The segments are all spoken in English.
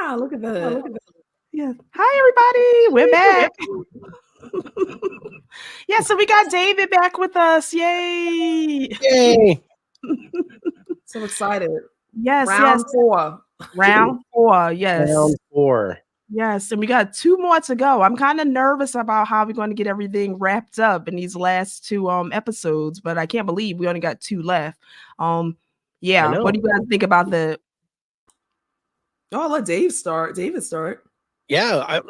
Wow, look at that. Yeah. Hi, everybody. We're back. Yeah, so we got David back with us. Yay. Yay. So excited. Yes, Round yes. 4. Round 4. Yes. Round 4. Yes, and we got 2 more to go. I'm kind of nervous about how we're going to get everything wrapped up in these last 2 episodes, but I can't believe we only got 2 left. Yeah, what do you guys think about the Oh, I'll let Dave start. David start. Yeah,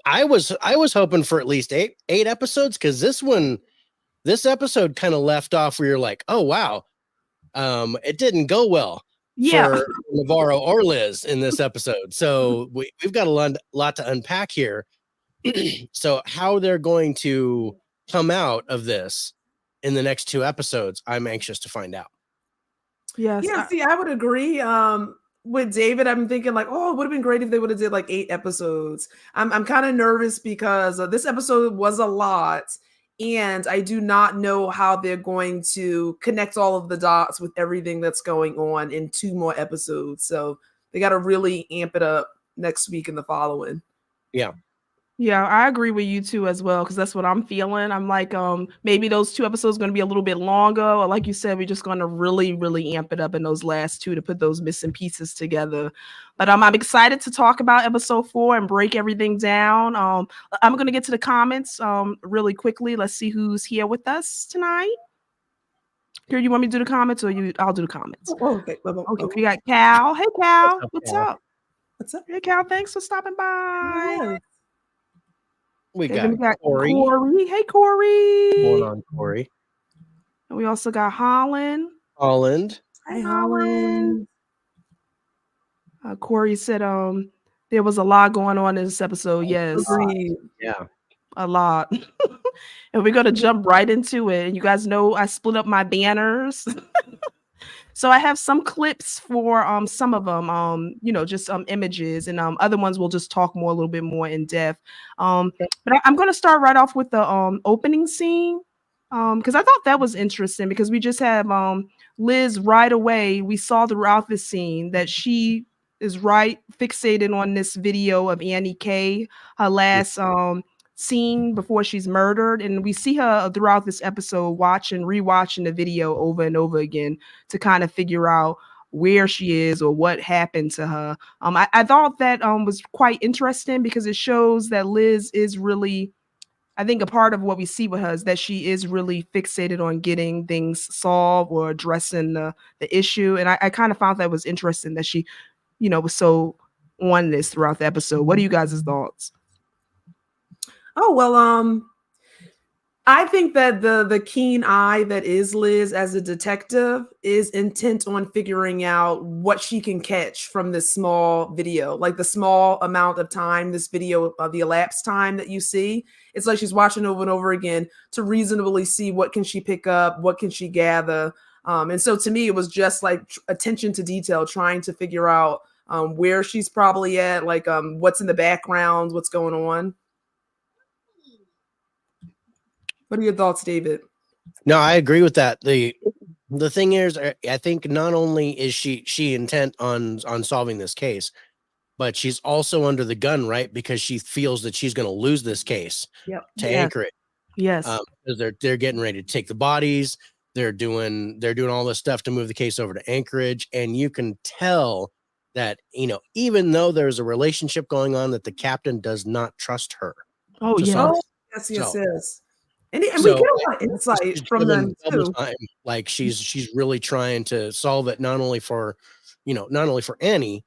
I was hoping for at least 8 episodes, because this episode kind of left off where you're like, oh wow, it didn't go well for Navarro or Liz in this episode. So we've got a lot to unpack here. So how they're going to come out of this in the next 2 episodes, I'm anxious to find out. Yes. Yeah, see, I would agree. With David, I'm thinking like, oh, it would have been great if they would have did like 8 episodes. I'm kind of nervous because this episode was a lot, and I do not know how they're going to connect all of the dots with everything that's going on in 2 more episodes. So they got to really amp it up next week and the following. Yeah, I agree with you too as well, because that's what I'm feeling. I'm like, maybe those 2 episodes going to be a little bit longer, or like you said, we're just going to really amp it up in those last 2 to put those missing pieces together. But I'm excited to talk about episode 4 and break everything down. I'm going to get to the comments really quickly. Let's see who's here with us tonight. Here, you want me to do the comments, or I'll do the comments? Oh, okay. Okay, we got Cal. Hey, Cal. What's up? What's up? Hey, Cal. Thanks for stopping by. Yes. We Then got Corey. Hey, Corey. What's going on, Corey? And we also got Holland. Hi, Holland. Corey said there was a lot going on in this episode. Yes. Agreed. Yeah. A lot. And we're going to jump right into it. And you guys know I split up my banners. So I have some clips for some of them, just images, and other ones we'll just talk more a little bit more in depth. But I'm going to start right off with the opening scene, because I thought that was interesting, because we just have Liz right away. We saw throughout the scene that she is fixated on this video of Annie K, her last scene before she's murdered, and we see her throughout this episode rewatching the video over and over again to kind of figure out where she is or what happened to her. I thought that was quite interesting, because it shows that Liz is really, I think a part of what we see with her is that she is really fixated on getting things solved or addressing the issue. And I kind of found that was interesting that she, was so on this throughout the episode. What are you guys' thoughts? Oh, well, I think that the keen eye that is Liz as a detective is intent on figuring out what she can catch from this small video, like the small amount of time, this video of the elapsed time that you see. It's like she's watching over and over again to reasonably see what can she pick up, what can she gather. And so to me, it was just like attention to detail, trying to figure out where she's probably at, like what's in the background, what's going on. What are your thoughts, David? No, I agree with that. The thing is, I think not only is she intent on solving this case, but she's also under the gun, right? Because she feels that she's going to lose this case to Anchorage. Yes. Because they're getting ready to take the bodies. They're doing all this stuff to move the case over to Anchorage, and you can tell that, even though there's a relationship going on, that the captain does not trust her. Oh yeah. Yes. And we get a lot of insight from them too. Like she's really trying to solve it, not only for Annie,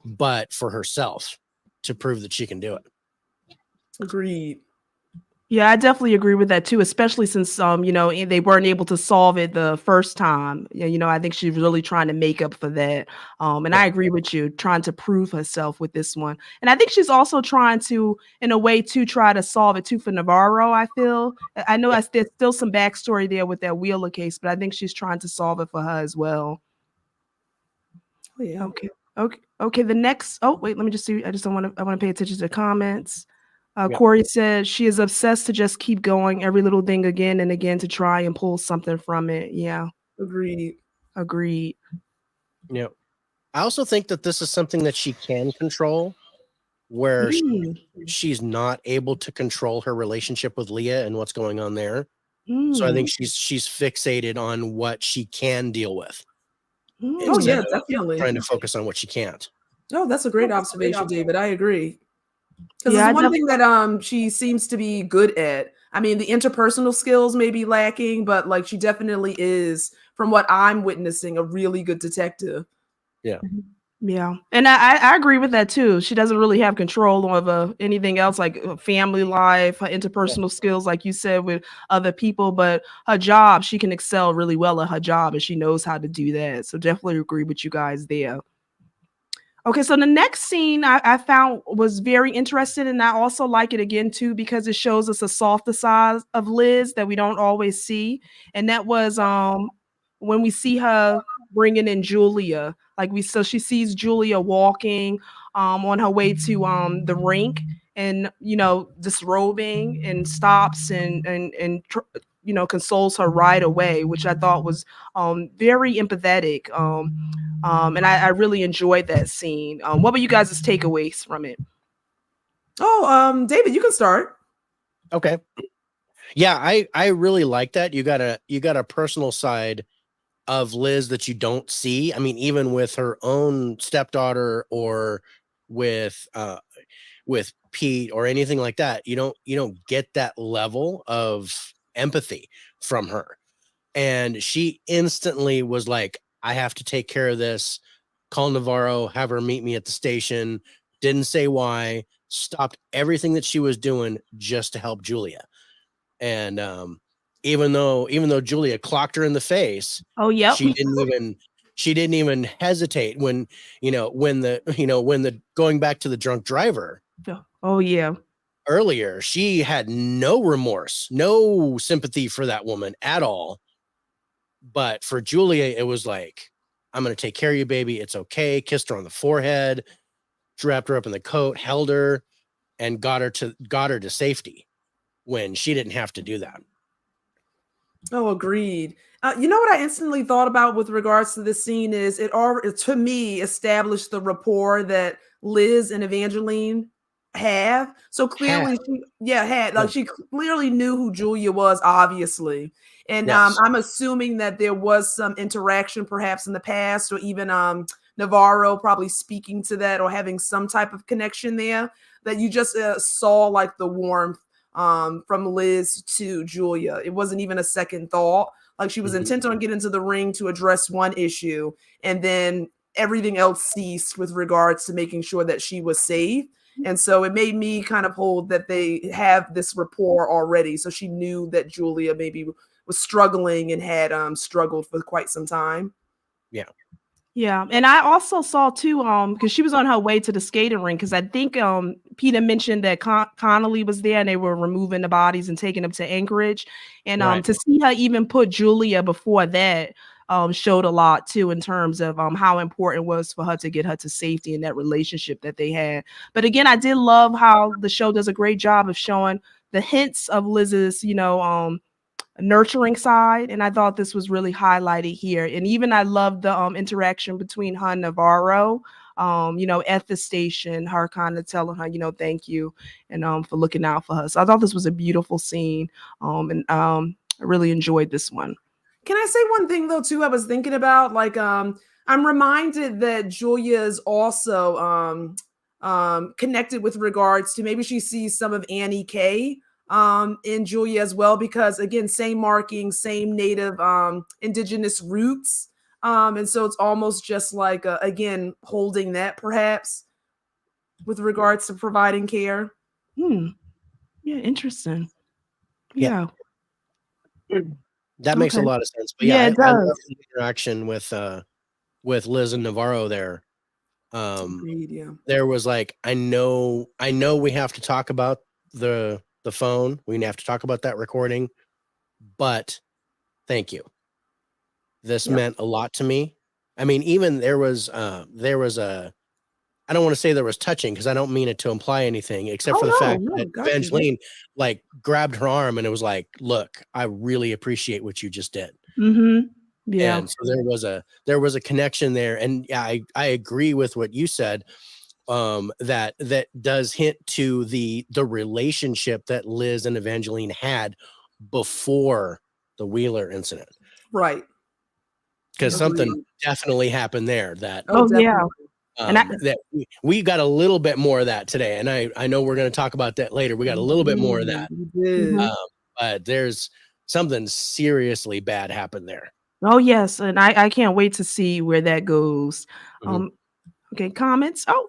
but for herself, to prove that she can do it. Agreed. Yeah, I definitely agree with that too, especially since they weren't able to solve it the first time. I think she's really trying to make up for that. And I agree with you, trying to prove herself with this one. And I think she's also trying to, in a way, to try to solve it too for Navarro, I feel. I know there's still some backstory there with that Wheeler case, but I think she's trying to solve it for her as well. Oh yeah. Okay. The next, wait, let me just see. I want to pay attention to the comments. Corey said she is obsessed to just keep going every little thing again and again to try and pull something from it. Yeah. Agreed. Yep. I also think that this is something that she can control, where she's not able to control her relationship with Leah and what's going on there. So I think she's fixated on what she can deal with. Oh yeah, definitely. Trying to focus on what she can't. Oh, that's a great observation, David. I agree. Because Yeah, it's one thing that she seems to be good at. I mean, the interpersonal skills may be lacking, but like she definitely is, from what I'm witnessing, a really good detective. Yeah. Yeah. And I agree with that too. She doesn't really have control over anything else like family life, her interpersonal skills, like you said, with other people. But her job, she can excel really well at her job and she knows how to do that. So definitely agree with you guys there. Okay, so the next scene I found was very interesting, and I also like it again too because it shows us a softer side of Liz that we don't always see, and that was when we see her bringing in Julia. So she sees Julia walking on her way to the rink, and disrobing, and stops and consoles her right away, which I thought was very empathetic. And I really enjoyed that scene. What were you guys' takeaways from it? Oh, David, you can start. Okay. Yeah, I really like that. You got a personal side of Liz that you don't see. I mean, even with her own stepdaughter or with Pete or anything like that, you don't get that level of empathy from her. And she instantly was like, I have to take care of this. Call Navarro, have her meet me at the station. Didn't say why, stopped everything that she was doing just to help Julia. And even though Julia clocked her in the face, she didn't even hesitate when the going back to the drunk driver. Oh yeah. Earlier, she had no remorse, no sympathy for that woman at all. But for Julia, it was like, I'm going to take care of you, baby. It's okay. Kissed her on the forehead, wrapped her up in the coat, held her, and got her to safety when she didn't have to do that. Oh, agreed. You know what I instantly thought about with regards to this scene is it to me established the rapport that Liz and Evangeline have. So clearly, she clearly knew who Julia was, obviously. And Yes. I'm assuming that there was some interaction perhaps in the past, or even Navarro probably speaking to that or having some type of connection there, that you just saw like the warmth from Liz to Julia. It wasn't even a second thought. Like she was intent on getting to the ring to address one issue, and then everything else ceased with regards to making sure that she was safe. And so it made me kind of hold that they have this rapport already. So she knew that Julia maybe was struggling and had struggled for quite some time. Yeah. Yeah, and I also saw too, because she was on her way to the skating rink. Because I think Peter mentioned that Connolly was there, and they were removing the bodies and taking them to Anchorage. And to see her even put Julia before that showed a lot too, in terms of how important it was for her to get her to safety in that relationship that they had. But again, I did love how the show does a great job of showing the hints of Liz's, nurturing side, and I thought this was really highlighted here. And even I loved the interaction between her and Navarro, at the station, her kind of telling her, thank you, and for looking out for her. So I thought this was a beautiful scene, and I really enjoyed this one. Can I say one thing though too? I was thinking about like I'm reminded that Julia is also connected with regards to maybe she sees some of Annie K in Julia as well, because again, same marking, same native indigenous roots. And so it's almost just like again holding that perhaps with regards to providing care. Yeah, interesting. Yeah. That makes a lot of sense. But Yeah, it I does. love the interaction with Liz and Navarro there. Agreed, yeah. There was like, I know we have to talk about the phone. We have to talk about that recording, but thank you. This meant a lot to me. I mean, even there was a, I don't want to say there was touching because I don't mean it to imply anything, except for the fact that Evangeline like grabbed her arm and it was like, look, I really appreciate what you just did. Mm-hmm. Yeah. And so there was a connection there. And yeah, I agree with what you said. That does hint to the relationship that Liz and Evangeline had before the Wheeler incident, Right. because something Agreed. definitely happened there that Oh, Yeah. definitely. And that we got a little bit more of that today, and I know we're going to talk about that later. We got a little bit more of that, You did. Mhm. but there's something seriously bad happened there. Oh yes, and I can't wait to see where that goes. Mhm. Okay, comments. Oh,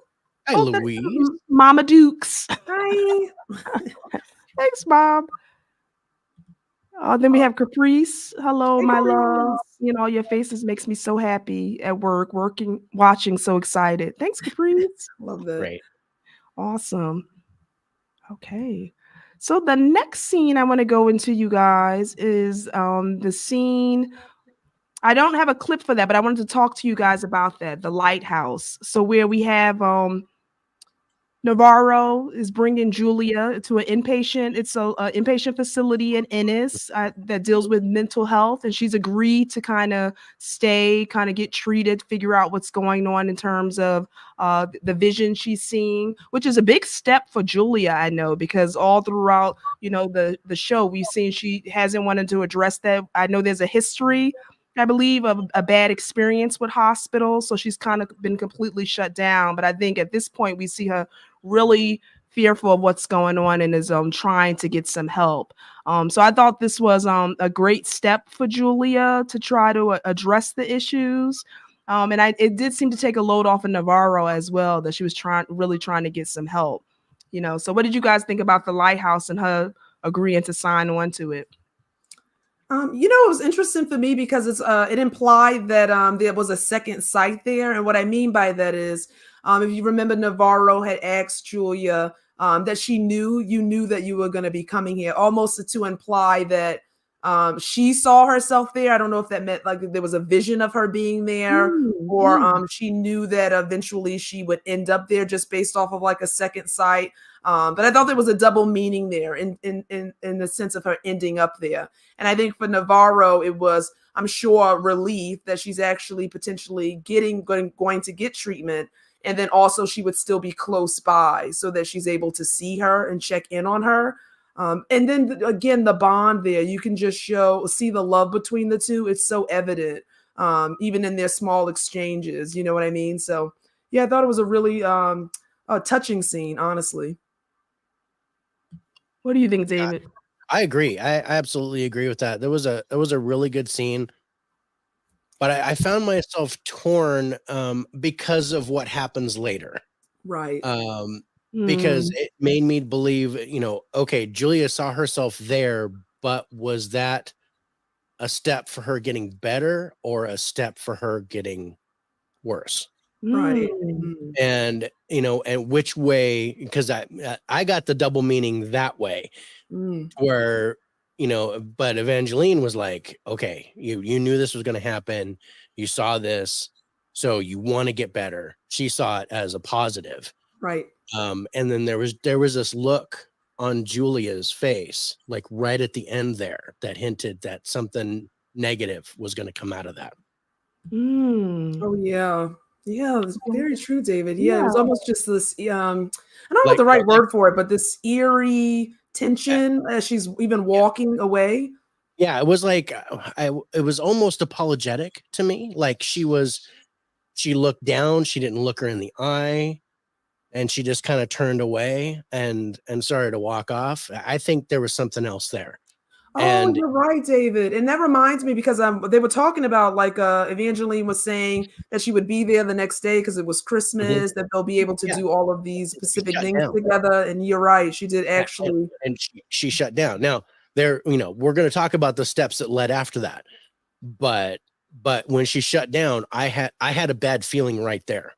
Hi, oh, that's Louise. Mama Dukes. Hi. Thanks, Mom. Oh, then we have Caprice. Hello, Hey, my Caprice. loves. You know, your faces makes me so happy at work, working, watching, so excited. Thanks, Caprice. Love that. Great. Awesome. Okay. So the next scene I want to go into, you guys, is the scene. I don't have a clip for that, but I wanted to talk to you guys about that, the lighthouse. So where we have Navarro is bringing Julia to an inpatient. It's a inpatient facility in Ennis that deals with mental health, and she's agreed to kind of stay, kind of get treated, figure out what's going on in terms of the vision she's seeing, which is a big step for Julia. I know, because all throughout, you know, the show, we've seen she hasn't wanted to address that. I know there's a history, I believe, of a bad experience with hospitals, so she's kind of been completely shut down. But I think at this point we see her really fearful of what's going on and is trying to get some help. So I thought this was a great step for Julia to try to address the issues. And it did seem to take a load off of Navarro as well, that she was really trying to get some help. You know, so what did you guys think about the lighthouse and her agreeing to sign on to it? You know, it was interesting for me because it implied that there was a second site there, and what I mean by that is, if you remember, Navarro had asked Julia that you knew that you were going to be coming here, almost to imply that she saw herself there. I don't know if that meant like there was a vision of her being there, or she knew that eventually she would end up there just based off of like a second site. But I thought there was a double meaning there in the sense of her ending up there. And I think for Navarro, it was, I'm sure, relief that she's actually potentially going to get treatment. And then also she would still be close by so that she's able to see her and check in on her. And then again, the bond there, you can just see the love between the two. It's so evident, even in their small exchanges. You know what I mean? So yeah, I thought it was a really touching scene, honestly. What do you think, David? I agree. I absolutely agree with that. There was a really good scene, but I found myself torn because of what happens later. Right. Because it made me believe, you know, okay, Julia saw herself there, but was that a step for her getting better or a step for her getting worse? Right. And, you know, and which way, because I got the double meaning that way, where, you know, but Evangeline was like, okay, you knew this was going to happen. You saw this, so you want to get better. She saw it as a positive. Right. And then there was this look on Julia's face, like right at the end there, that hinted that something negative was going to come out of that. Oh yeah. Yeah, it's very true, David. Yeah, Yeah. it was almost just this I don't know what the right word for it, but this eerie tension as she's even walking away. Yeah, it was like it was almost apologetic to me. Like she looked down, she didn't look her in the eye, and she just kind of turned away and started to walk off. I think there was something else there. Oh, And you're right, David. And that reminds me because they were talking about like Evangeline was saying that she would be there the next day because it was Christmas, that they'll be able to do all of these specific things together. And you're right, she did actually. And she shut down. Now there, you know, we're going to talk about the steps that led after that. But when she shut down, I had a bad feeling right there.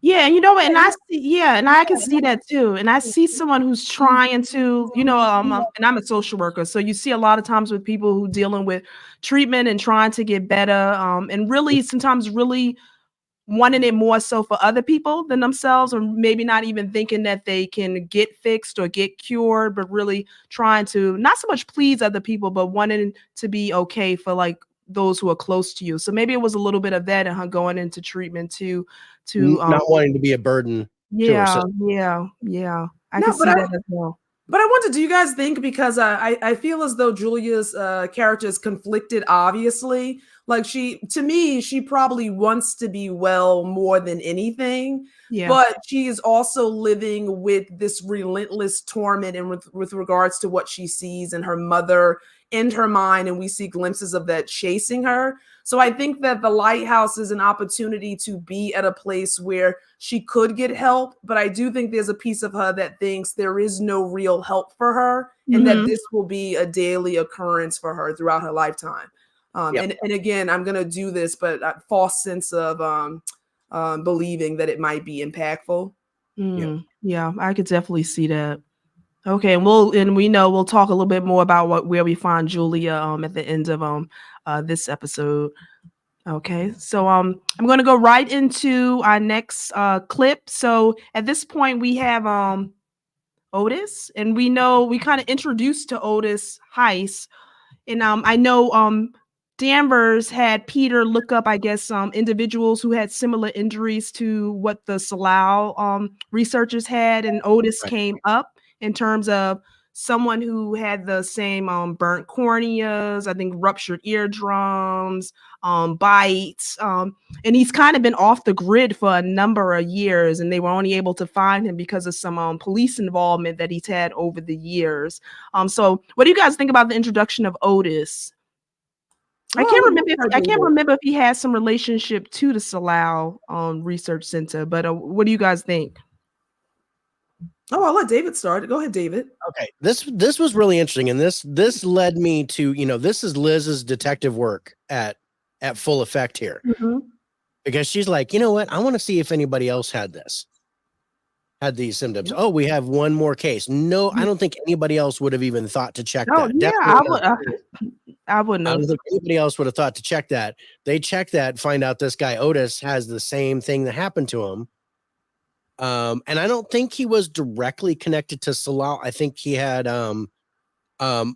Yeah, and you know what? And I see, and I can see that too. And I see someone who's trying to, you know, and I'm a social worker, so you see a lot of times with people who dealing with treatment and trying to get better, and really sometimes really wanting it more so for other people than themselves, or maybe not even thinking that they can get fixed or get cured, but really trying to not so much please other people, but wanting to be okay for like those who are close to you. So maybe it was a little bit of that and her going into treatment to Not wanting to be a burden to her yeah, sister. yeah. I No, can see that as well. But I wonder, do you guys think, because I feel as though Julia's character is conflicted, obviously. Like to me, she probably wants to be well more than anything, Yeah. but she is also living with this relentless torment and with regards to what she sees and her mother in her mind. And we see glimpses of that chasing her. So I think that the lighthouse is an opportunity to be at a place where she could get help, but I do think there's a piece of her that thinks there is no real help for her, and that this will be a daily occurrence for her throughout her lifetime. And again, I'm going to do this, but a false sense of believing that it might be impactful. Yeah, I could definitely see that. Okay, and we know we'll talk a little bit more about where we find Julia at the end of this episode. Okay, so I'm going to go right into our next clip. So at this point we have Otis, and we know we kind of introduced to Otis Heiss, and I know Danvers had Peter look up, I guess, individuals who had similar injuries to what the Salao researchers had, and Otis came up in terms of someone who had the same burnt corneas, I think ruptured eardrums, bites, and he's kind of been off the grid for a number of years, and they were only able to find him because of some police involvement that he's had over the years. So what do you guys think about the introduction of Otis? I can't remember if he has some relationship to the Salao Research Center, but what do you guys think? Oh, I'll let David start. Go ahead, David. Okay, this was really interesting, and this led me to, this is Liz's detective work at full effect here, because she's like, you know what, I want to see if anybody else had these symptoms. Oh, we have one more case. No, I don't think anybody else would have even thought to check that. Yeah, I wouldn't have. I don't think anybody else would have thought to check that. They check that, find out this guy Otis has the same thing that happened to him. And I don't think he was directly connected to Salao. I think he had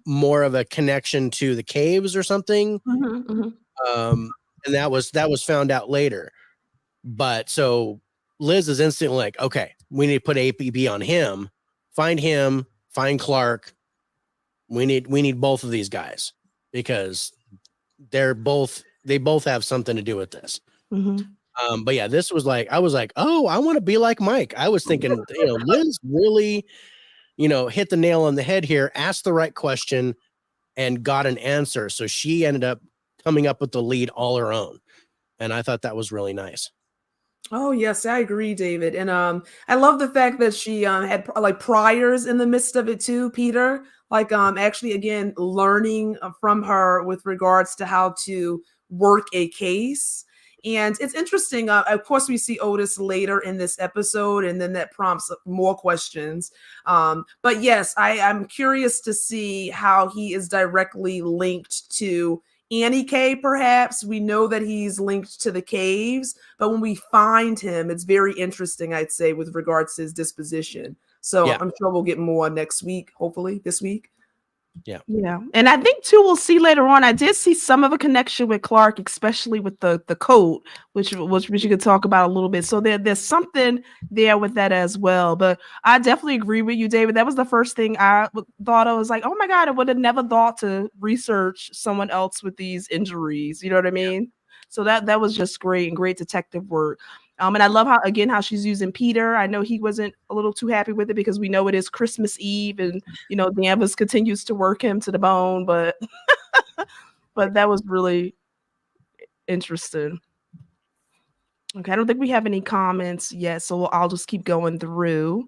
more of a connection to the caves or something. And that was found out later. But so Liz is instantly like, okay, we need to put APB on him, find Clark. We need both of these guys, because they both have something to do with this. But yeah, this was like, I was like, oh, I want to be like Mike. I was thinking, Liz really, hit the nail on the head here, asked the right question and got an answer. So she ended up coming up with the lead all her own. And I thought that was really nice. Oh, yes, I agree, David. And I love the fact that she had like priors in the midst of it too, Peter. Like actually, again, learning from her with regards to how to work a case. And it's interesting. Of course, we see Otis later in this episode, and then that prompts more questions. But yes, I'm curious to see how he is directly linked to Annie K, perhaps. We know that he's linked to the caves, but when we find him, it's very interesting, I'd say, with regards to his disposition. So I'm sure we'll get more next week, hopefully this week. Yeah. And I think too, we'll see later on. I did see some of a connection with Clark, especially with the coat, which you could talk about a little bit. So there's something there with that as well. But I definitely agree with you, David. That was the first thing I thought. I was like, oh my God, I would have never thought to research someone else with these injuries. You know what I mean? So that was just great, and great detective work. And I love how she's using Peter. I know he wasn't a little too happy with it, because we know it is Christmas Eve, and Danvers continues to work him to the bone, but but that was really interesting. Okay, I don't think we have any comments yet, so I'll just keep going through.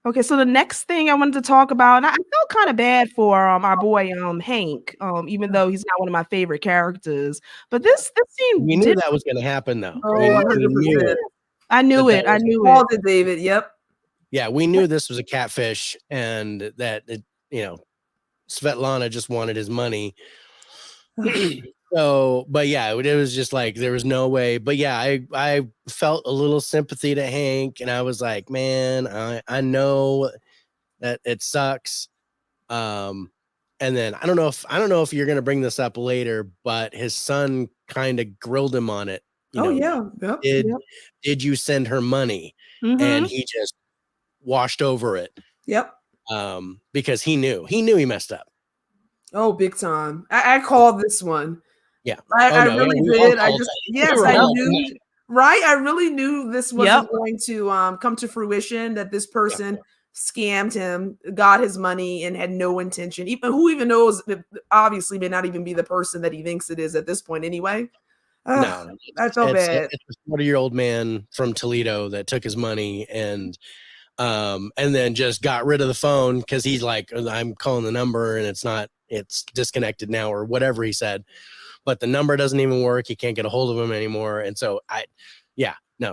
Okay, so the next thing I wanted to talk about, and I felt kind of bad for our boy Hank, even though he's not one of my favorite characters. But this scene, we knew that was going to happen, though. Oh, 100%. I knew it. Called it, David. Yep. Yeah, we knew this was a catfish, and that Svetlana just wanted his money. So, but yeah, it was just like there was no way. But yeah, I felt a little sympathy to Hank, and I was like, man, I know that it sucks. Um, and then I don't know if you're gonna bring this up later, but his son kind of grilled him on it. You Oh know, yeah. Yep. did Yep. did you send her money? And Mm-hmm. he just washed over it. Yep. Because he knew he messed up. Oh, big time. I called this one. Yeah. I Oh no, yeah, really we all did. I called just it. We yes, were I all knew right. I really knew this Yep. wasn't going to come to fruition, that this person scammed him, got his money, and had no intention. Even who even knows, obviously may not even be the person that he thinks it is at this point anyway. no, I felt bad. it's a 40-year-old man from Toledo that took his money and then just got rid of the phone because he's like, I'm calling the number and it's disconnected now or whatever he said, but the number doesn't even work. You can't get a hold of him anymore. And so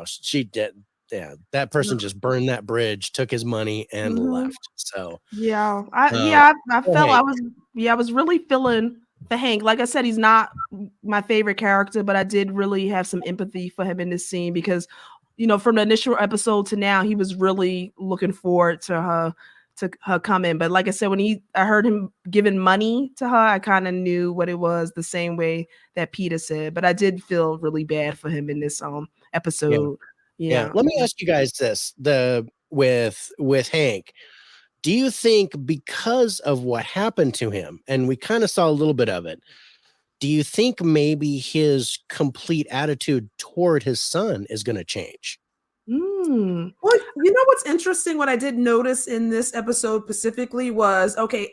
she did. Yeah, that person just burned that bridge, took his money and Mm-hmm. left. So Yeah, um, I poor felt Hank. I was really feeling for Hank. Like I said, he's not my favorite character, but I did really have some empathy for him in this scene because, from the initial episode to now, he was really looking forward to her coming. But like I said, when I heard him giving money to her, I kind of knew what it was the same way that Peter said. But I did feel really bad for him in this episode. Yeah. Yeah. Let me ask you guys this: with Hank, do you think because of what happened to him, and we kind of saw a little bit of it, do you think maybe his complete attitude toward his son is going to change? Mm. Well, you know what's interesting? What I did notice in this episode specifically was okay,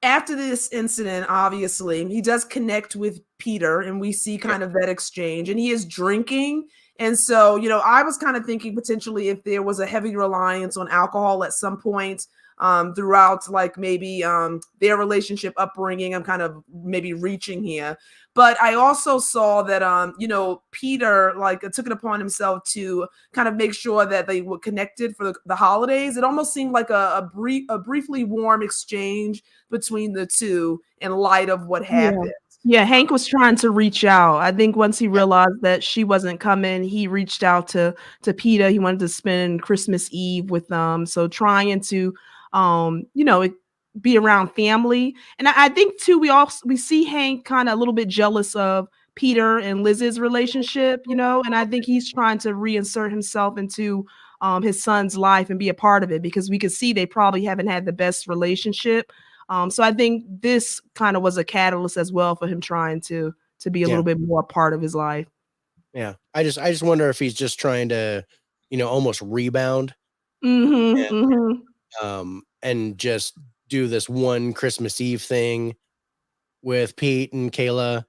after this incident, obviously, he does connect with Peter, and we see kind of that exchange, and he is drinking. And so, I was kind of thinking potentially if there was a heavy reliance on alcohol at some point throughout, like maybe their relationship upbringing. I'm kind of maybe reaching here. But I also saw that, Peter took it upon himself to kind of make sure that they were connected for the holidays. It almost seemed like a briefly warm exchange between the two in light of what Yeah. happened. Yeah, Hank was trying to reach out. I think once he realized that she wasn't coming, he reached out to Peter. He wanted to spend Christmas Eve with them. So trying to be around family. And I think too, we see Hank kind of a little bit jealous of Peter and Liz's relationship, and I think he's trying to reinsert himself into his son's life and be a part of it because we could see they probably haven't had the best relationship. So I think this kind of was a catalyst as well for him trying to be a little bit more part of his life. Yeah. I just wonder if he's just trying to, almost rebound Mm-hmm. and, Mm-hmm. and just do this one Christmas Eve thing with Pete and Kayla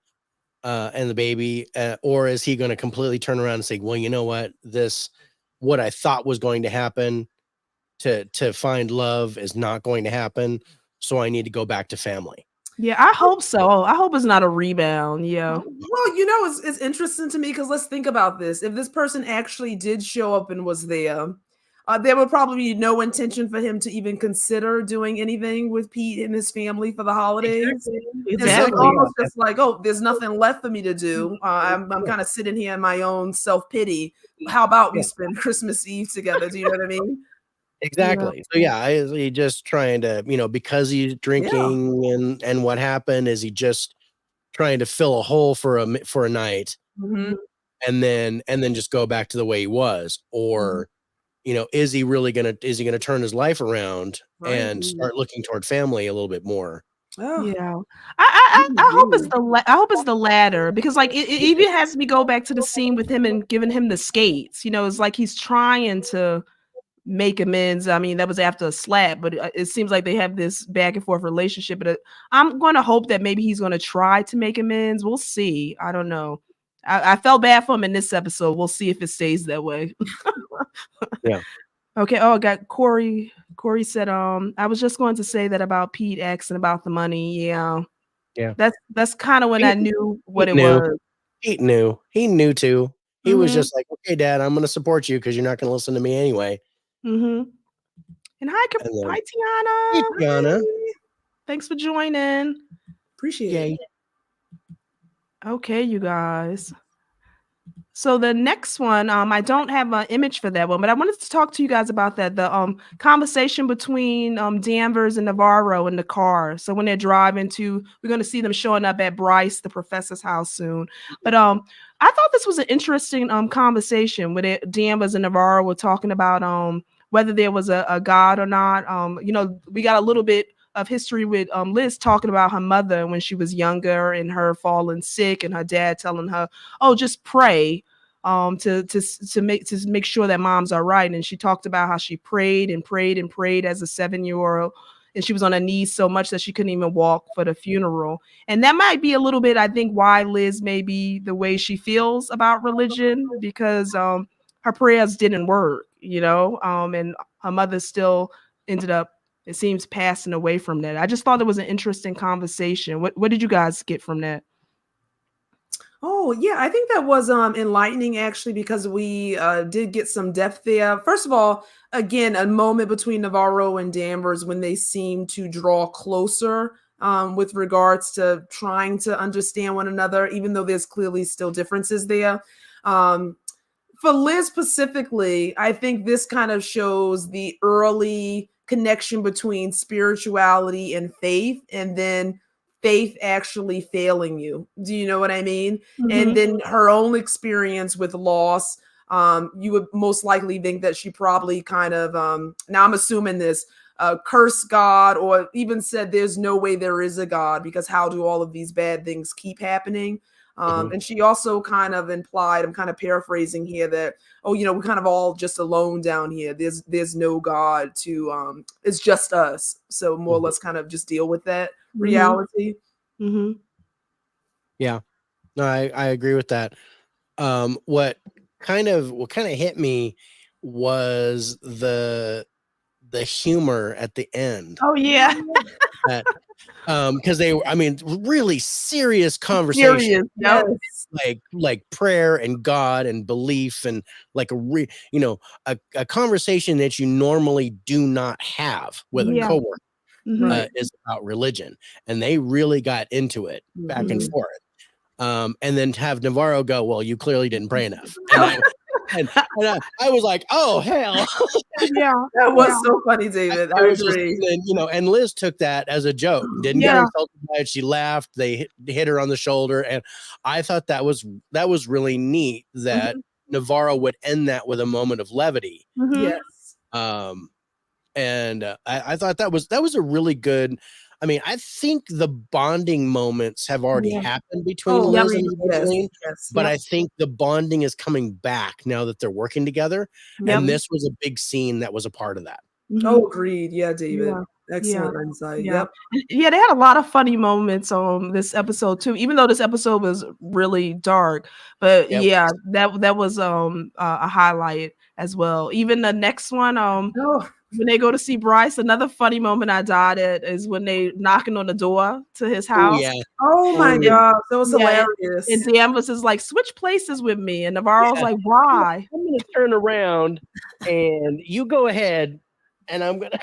and the baby, or is he going to completely turn around and say, well, you know what I thought was going to happen to find love is not going to happen. So I need to go back to family. Yeah, I hope so. I hope it's not a rebound. Yeah. Well, it's interesting to me because let's think about this. If this person actually did show up and was there would probably be no intention for him to even consider doing anything with Pete and his family for the holidays. And so it's Exactly. almost just like, oh, there's nothing left for me to do. I'm kind of sitting here in my own self-pity. How about we spend Christmas Eve together? Do you know what I mean? Exactly. So is he just trying to, because he's drinking and what happened is he just trying to fill a hole for a night Mhm. and then just go back to the way he was, or is he gonna turn his life around Right. and start looking toward family a little bit more? Oh, Yeah, I hope it's I hope it's the latter because like it even has me go back to the scene with him and giving him the skates. It's like he's trying to make amends. I mean, that was after a slap, but it seems like they have this back and forth relationship. But I'm going to hope that maybe he's going to try to make amends. We'll see. I don't know. I felt bad for him in this episode. We'll see if it stays that way. Yeah. Okay. Oh, I got Corey. Corey said, I was just going to say that about Pete asking about the money. Yeah. Yeah. That's kind of when I knew what it knew. was. He knew too. He was Mhm. just like, okay, Dad, I'm going to support you because you're not going to listen to me anyway. Mm-hmm. And hi, And then, hi, Tiana. hey, Tiana. Thanks for joining. appreciate Yay. it. Okay, you guys. So the next one, I don't have an image for that one, but I wanted to talk to you guys about that. The conversation between Danvers and Navarro in the car. So when they're driving to, we're going to see them showing up at Bryce, the professor's house soon. But I thought this was an interesting conversation where Danvers and Navarro were talking about whether there was a God or not. We got a little bit of history with Liz talking about her mother when she was younger and her falling sick and her dad telling her, "Oh, just pray to make sure that mom's all right." And she talked about how she prayed and prayed and prayed as a 7-year-old, and she was on her knees so much that she couldn't even walk for the funeral. And that might be a little bit, I think, why Liz may be the way she feels about religion, because her prayers didn't work, and her mother still ended up, it seems, passing away from that. I just thought it was an interesting conversation. What did you guys get from that? Oh, yeah, I think that was enlightening, actually, because we did get some depth there. First of all, again, a moment between Navarro and Danvers when they seem to draw closer with regards to trying to understand one another, even though there's clearly still differences there. For Liz specifically, I think this kind of shows the early connection between spirituality and faith, and then faith actually failing you. Do you know what I mean? Mm-hmm. And then her own experience with loss. You would most likely think that she probably kind of, now I'm assuming this, cursed God, or even said there's no way there is a God, because how do all of these bad things keep happening? And she also kind of implied, I'm kind of paraphrasing here, that, we're kind of all just alone down here. There's no God to, it's just us. So more or less kind of just deal with that reality. Mm-hmm. Yeah, no, I agree with that. What kind of hit me was the humor at the end. Oh yeah. That, because really serious conversation. Yes. Like prayer and God and belief, and like a conversation that you normally do not have with a coworker. Mm-hmm. Is about religion, and they really got into it back and forth. And then to have Navarro go, "Well, you clearly didn't pray enough," and I was like, "Oh hell!" Yeah, that was so funny, David. I agree. And Liz took that as a joke, didn't get insulted by it. She laughed. They hit her on the shoulder, and I thought that was really neat that Navarro would end that with a moment of levity. Yes. And I thought that was a really good. I mean, I think the bonding moments have already happened between Liz and Evangeline, but I think the bonding is coming back now that they're working together. And this was a big scene that was a part of that. Oh, agreed. Yeah, David. Yeah. Excellent insight. Yeah. Yep. Yeah, they had a lot of funny moments on this episode too, even though this episode was really dark. But that was a highlight as well. Even the next one, when they go to see Bryce, another funny moment I died at is when they knocking on the door to his house. Oh my God, that was hilarious. And Danvers is like, "Switch places with me," and Navarro's like, "Why?" I'm gonna turn around and you go ahead, and I'm gonna.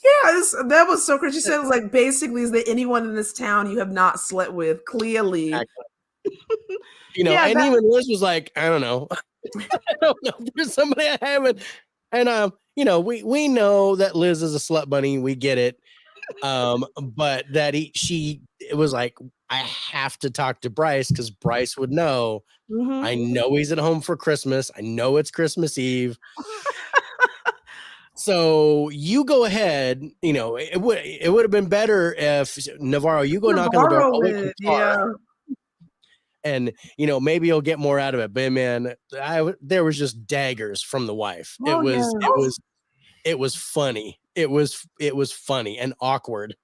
Yeah, that was so crazy. She said it was like, basically, is there anyone in this town you have not slept with? Clearly. Exactly. And even Liz was like, I don't know. I don't know if there's somebody I haven't. And we know that Liz is a slut bunny. We get it. But that it was like, I have to talk to Bryce because Bryce would know. I know he's at home for Christmas. I know it's Christmas Eve. So you go ahead. It would have been better if Navarro, you go knock on the door. And maybe you'll get more out of it. But man, there was just daggers from the wife. It was funny. It was funny and awkward.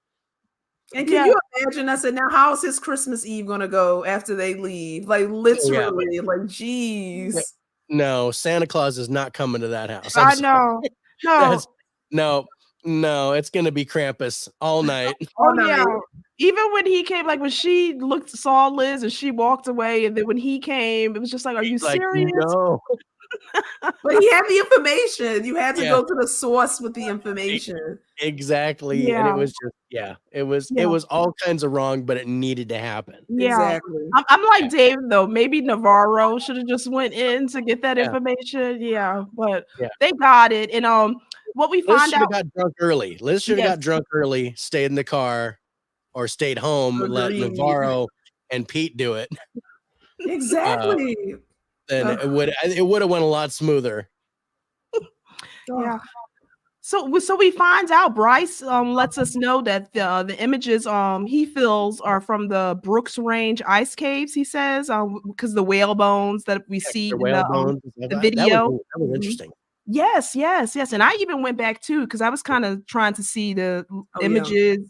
And can you imagine? I said, now how's his Christmas Eve gonna go after they leave? Like literally, like geez. No, Santa Claus is not coming to that house. I know. No, it's gonna be Krampus all night. Yeah. Even when he came, like when she saw Liz and she walked away, and then when he came, it was just like, "Are you serious?" No. But he had the information. You had to Yeah. go to the source with the information. Exactly. And it Yeah. was just, it Yeah. was all kinds of wrong, but it needed to happen. Yeah. Exactly. I'm like Yeah. Dave though. Maybe Navarro should have just went in to get that Yeah. information. Yeah, but Yeah. they got it. And what we Liz find should have out. got drunk early. Liz should have Yes. got drunk early, stayed in the car, or stayed home, and let Agreed. Navarro and Pete do it. Exactly. Then Ugh. it would have went a lot smoother. Yeah. So we find out Bryce lets us know that the images he feels are from the Brooks Range ice caves. He says because the whale bones that we see The in whale bones. the video. That was Mhm. interesting. Yes. And I even went back too because I was kind of trying to see the images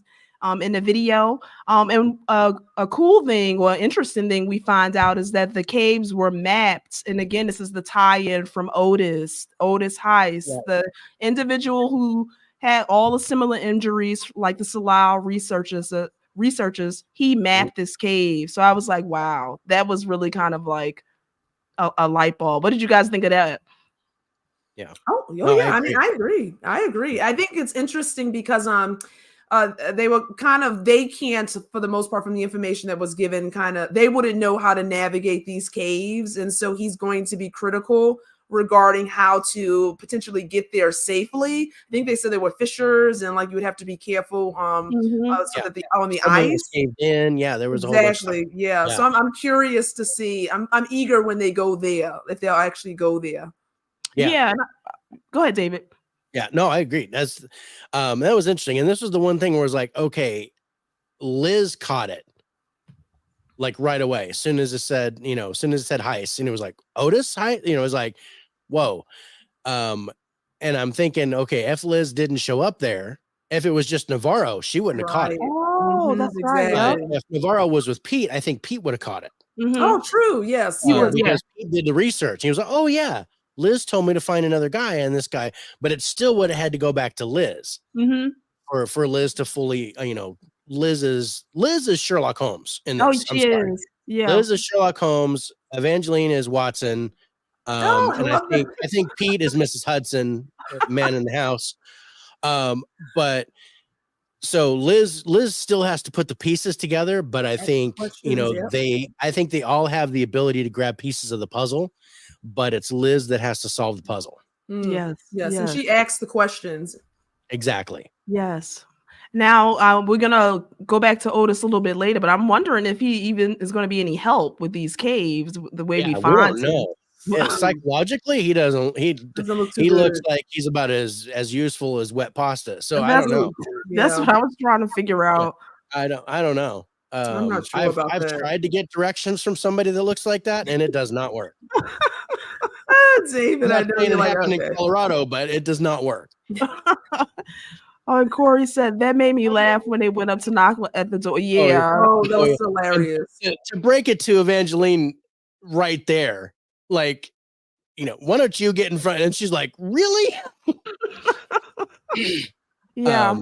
in the video. And a cool thing or interesting thing we find out is that the caves were mapped. And again, this is the tie-in from Otis Heiss, the individual who had all the similar injuries like the Salao researchers. He mapped this cave. So I was like, wow, that was really kind of like a light bulb. What did you guys think of that? Yeah. Yeah. I mean, I agree. I think it's interesting because they can't, for the most part, from the information that was given, they wouldn't know how to navigate these caves, and so he's going to be critical regarding how to potentially get there safely. I think they said there were fissures and like you would have to be careful so that on the ice was caved in. Yeah, there was exactly. a whole bunch of Yeah. So I'm curious to see. I'm eager when they go there, if they'll actually go there. Yeah. Go ahead, David. Yeah, no, I agree. That's that was interesting. And this was the one thing where it's like, okay, Liz caught it like right away. As soon as it said Heiss, and it was like Otis Heiss, it was like, whoa. And I'm thinking, okay, if Liz didn't show up there, if it was just Navarro, she wouldn't have caught it. Oh, that's right. But if Navarro was with Pete, I think Pete would have caught it. Mm-hmm. Oh, true. Yes. Because Pete did the research. He was like, oh yeah, Liz told me to find another guy and this guy, but it still would have had to go back to Liz for Liz to fully, Liz is Sherlock Holmes in this. Oh, she is. Yeah. Liz is Sherlock Holmes. Evangeline is Watson. And I think Pete is Mrs. Hudson, man in the house. But so Liz still has to put the pieces together, but I think, I think they all have the ability to grab pieces of the puzzle, but it's Liz that has to solve the puzzle. Yes. And she asks the questions. Exactly. Yes. Now we're gonna go back to Otis a little bit later, but I'm wondering if he even is going to be any help with these caves. The way we find him. No. Yeah, psychologically, he doesn't. He looks like he's about as useful as wet pasta. So I don't know. That's what I was trying to figure out. I don't know. I'm not sure about that. I've tried to get directions from somebody that looks like that, and it does not work. David, I know it happened in Colorado, but it does not work. Oh, and Corey said that made me laugh when they went up to knock at the door. Yeah. Oh, that was hilarious. To break it to Evangeline right there, like, why don't you get in front? And she's like, really? Yeah.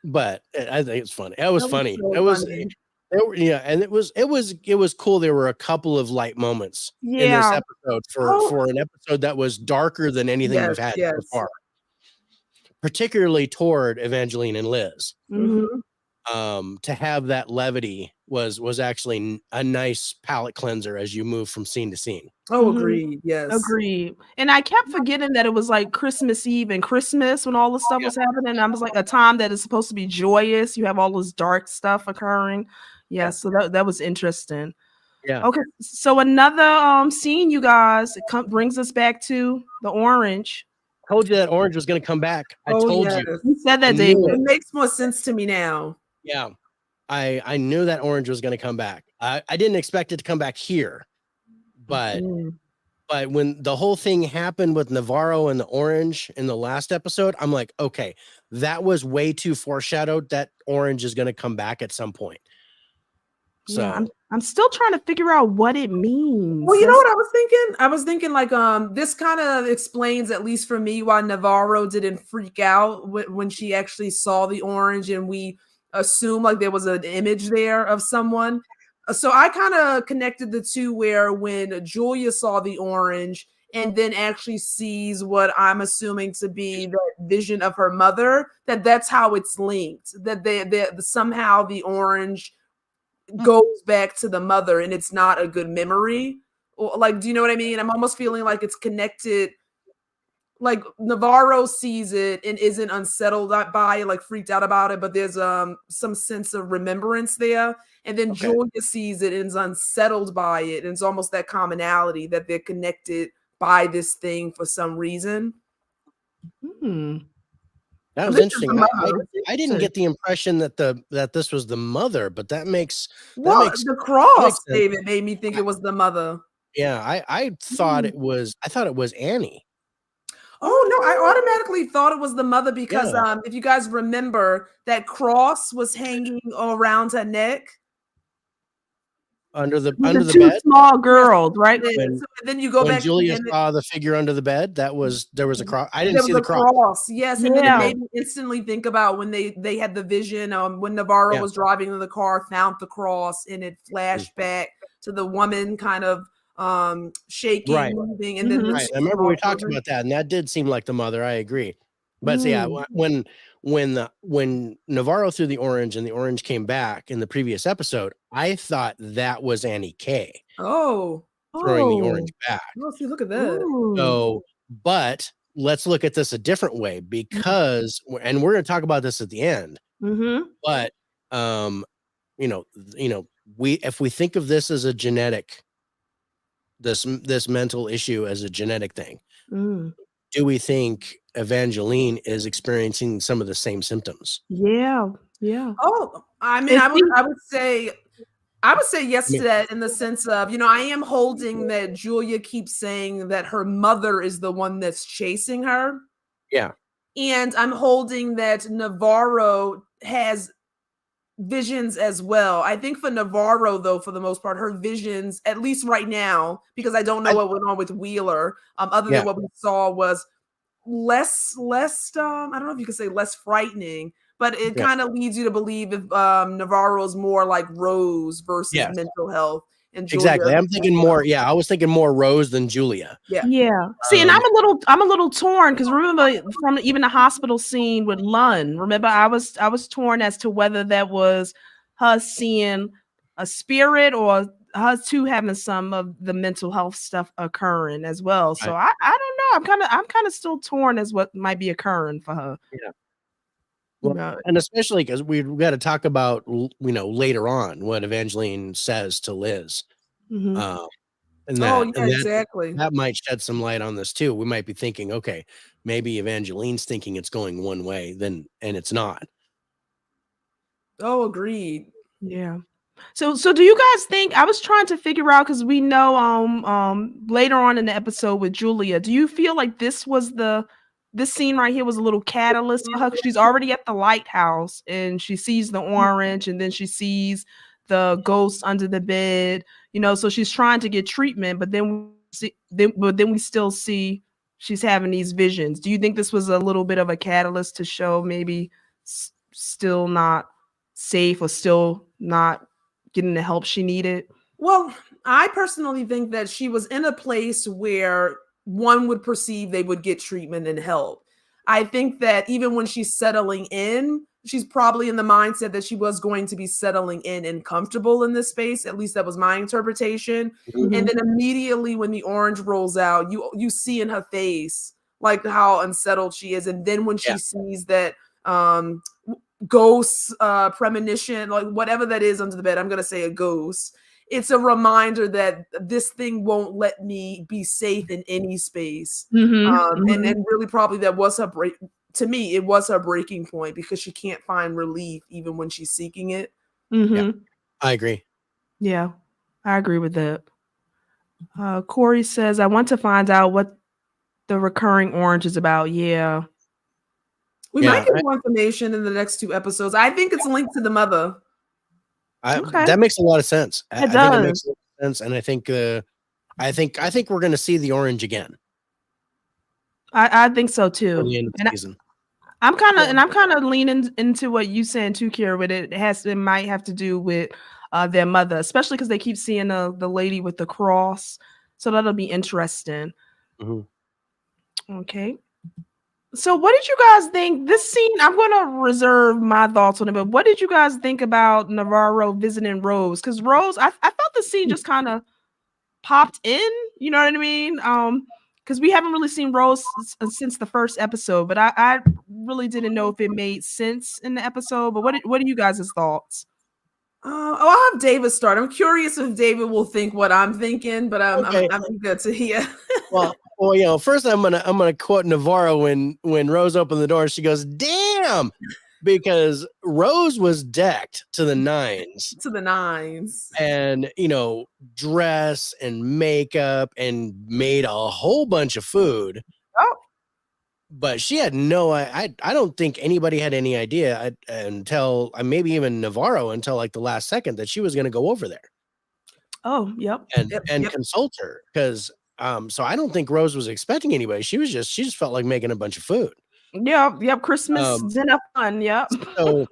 But I think it's funny. It was funny. So it was funny. and it was cool. There were a couple of light moments in this episode for an episode that was darker than anything we've had so far. Particularly toward Evangeline and Liz. To have that levity was actually a nice palate cleanser as you move from scene to scene. Oh, agreed. Yes. Agreed. And I kept forgetting that it was like Christmas Eve and Christmas when all this stuff was happening. And I was like, a time that is supposed to be joyous. You have all this dark stuff occurring. Yeah. So that was interesting. Yeah. Okay. So another scene, you guys, brings us back to the orange. Told you that orange was going to come back. I told you. You said that, David. It makes more sense to me now. Yeah. I knew that orange was going to come back. I didn't expect it to come back here, but when the whole thing happened with Navarro and the orange in the last episode, I'm like, okay, that was way too foreshadowed. That orange is going to come back at some point. So yeah, I'm still trying to figure out what it means. Well, you know what I was thinking? I was thinking like this kind of explains, at least for me, why Navarro didn't freak out when she actually saw the orange and we assume like there was an image there of someone. So I kind of connected the two where when Julia saw the orange, and then actually sees what I'm assuming to be the vision of her mother, that's how it's linked. That they somehow the orange goes back to the mother and it's not a good memory. Or, like, do you know what I mean? I'm almost feeling like it's connected. Like Navarro sees it and isn't unsettled by it, like freaked out about it, but there's some sense of remembrance there. And then Julia sees it and is unsettled by it. And it's almost that commonality that they're connected by this thing for some reason. That was interesting. I didn't get the impression that this was the mother, but that makes the cross, David, made me think it was the mother. Yeah, I thought it was Annie. Oh no, I automatically thought it was the mother because if you guys remember, that cross was hanging around her neck. Under the two bed? Small girls, right? So then you go back. Julia saw the figure under the bed, there was a cross. I didn't see the cross. Yes, and then it made me instantly think about when they had the vision. When Navarro was driving in the car, found the cross, and it flashed back to the woman kind of shaking, moving, and then I remember we talked about that, and that did seem like the mother. I agree, but when Navarro threw the orange and the orange came back in the previous episode, I thought that was Annie K. Throwing the orange back. Oh, see, look at that. So, but let's look at this a different way because, and we're going to talk about this at the end. But if we think of this as a genetic, this mental issue as a genetic thing, do we think Evangeline is experiencing some of the same symptoms? Yeah. Oh, I mean, I would say yes to that in the sense of, I am holding that Julia keeps saying that her mother is the one that's chasing her. Yeah. And I'm holding that Navarro has visions as well. I think for Navarro, though, for the most part, her visions, at least right now, because I don't know what went on with Wheeler, other than what we saw was less I don't know if you could say less frightening, but it kind of leads you to believe if Navarro's more like Rose versus mental health. And Julia. Exactly. I'm thinking more. Yeah, I was thinking more Rose than Julia. Yeah. See, and I'm a little torn because remember from even the hospital scene with Lund. Remember, I was torn as to whether that was her seeing a spirit or her too having some of the mental health stuff occurring as well. So I don't know. I'm kind of still torn as what might be occurring for her. Yeah. Well, and especially because we've got to talk about, later on what Evangeline says to Liz. And exactly. That might shed some light on this too. We might be thinking, okay, maybe Evangeline's thinking it's going one way, and it's not. Oh, agreed. Yeah. So do you guys think, I was trying to figure out, because we know later on in the episode with Julia, do you feel like this scene right here was a little catalyst for her? She's already at the lighthouse and she sees the orange and then she sees the ghost under the bed, so she's trying to get treatment, but then we still see she's having these visions. Do you think this was a little bit of a catalyst to show maybe still not safe or still not getting the help she needed? Well, I personally think that she was in a place where one would perceive they would get treatment and help. I think that even when she's settling in, she's probably in the mindset that she was going to be settling in and comfortable in this space. At least that was my interpretation. And then immediately when the orange rolls out, you see in her face like how unsettled she is. And then when she sees that ghost premonition, like whatever that is under the bed, I'm going to say a ghost. It's a reminder that this thing won't let me be safe in any space. And really probably that was her to me, it was her breaking point because she can't find relief even when she's seeking it. Yeah, I agree. Yeah, I agree with that. Corey says, I want to find out what the recurring orange is about. Yeah. We might get more information in the next 2 episodes. I think it's linked to the mother. That makes a lot of sense. It does. I think it makes a lot of sense, and I think we're going to see the orange again. I think so too. For the end of the season. I'm kind of leaning into what you saying too, Kira. But it might have to do with their mother, especially because they keep seeing the lady with the cross. So that'll be interesting. Mhm. Okay. So what did you guys think? This scene, I'm gonna reserve my thoughts on it, but what did you guys think about Navarro visiting Rose? Because Rose, I thought the scene just kind of popped in, you know what I mean? Because we haven't really seen Rose since the first episode, but I really didn't know if it made sense in the episode. But what are you guys' thoughts? I'll have David start. I'm curious if David will think what I'm thinking, but Okay. I'm eager to hear. Well, you know, first I'm gonna quote Navarro when Rose opened the door. She goes, "Damn," because Rose was decked to the nines, To the nines. and you know, dress and makeup, and made a whole bunch of food. Oh, But she had no. I don't think anybody had any idea until maybe even Navarro until like the last second that she was going to go over there oh, yep. and consult her because. So I don't think Rose was expecting anybody. She just felt like making a bunch of food. Yep. Christmas dinner fun. Yep. So,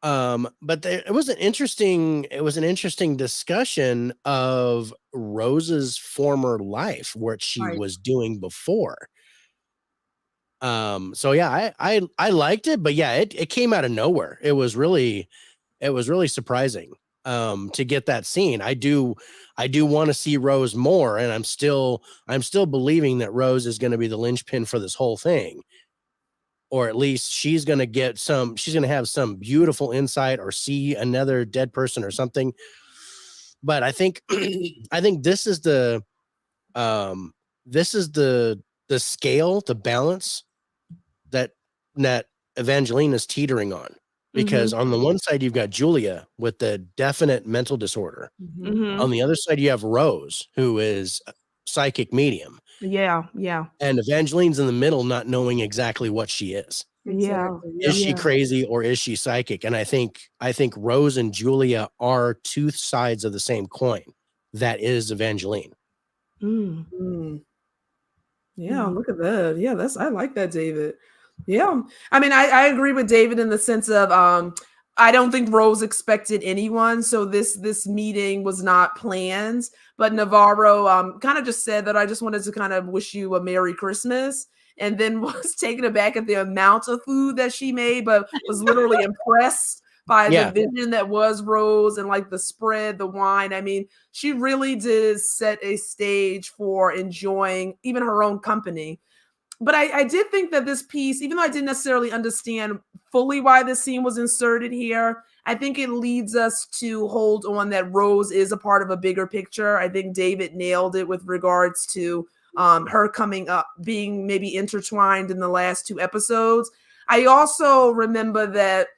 but it was an interesting discussion of Rose's former life, what she Right. was doing before. So yeah, I liked it, but yeah, it came out of nowhere. It was really surprising. To get that scene. I do want to see Rose more, and I'm still believing that Rose is going to be the linchpin for this whole thing. Or at least she's going to have some beautiful insight or see another dead person or something. But I think I think this is the scale, the balance that Evangeline is teetering on. Because on the one side, you've got Julia with the definite mental disorder. Mm-hmm. On the other side, you have Rose, who is a psychic medium. Yeah. And Evangeline's in the middle, not knowing exactly what she is. Exactly. Is she crazy or is she psychic? And I think Rose and Julia are two sides of the same coin. That is Evangeline. Mm. Yeah, look at that. Yeah, I like that, David. Yeah. I mean, I agree with David in the sense of I don't think Rose expected anyone. So this meeting was not planned. But Navarro kind of just said that I just wanted to kind of wish you a Merry Christmas. And then was taken aback at the amount of food that she made, but was literally impressed by the vision that was Rose and like the spread, the wine. I mean, she really did set a stage for enjoying even her own company. But I did think that this piece, even though I didn't necessarily understand fully why this scene was inserted here, I think it leads us to hold on that Rose is a part of a bigger picture. I think David nailed it with regards to her coming up, being maybe intertwined in the last two episodes. I also remember that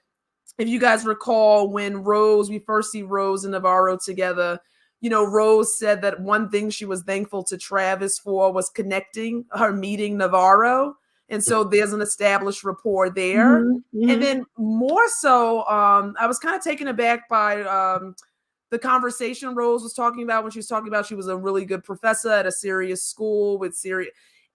if you guys recall when we first see Rose and Navarro together, you know, Rose said that one thing she was thankful to Travis for was connecting her meeting Navarro. And so there's an established rapport there. And then more so, I was kind of taken aback by the conversation Rose was talking about when she was talking about she was a really good professor at a serious school with serious,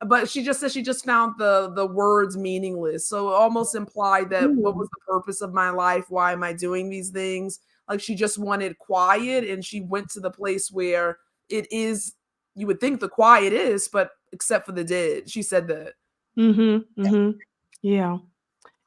but she just said she just found the words meaningless. So it almost implied that what was the purpose of my life? Why am I doing these things? Like she just wanted quiet, and she went to the place where it is, you would think the quiet is, but except for the dead. She said that. Yeah,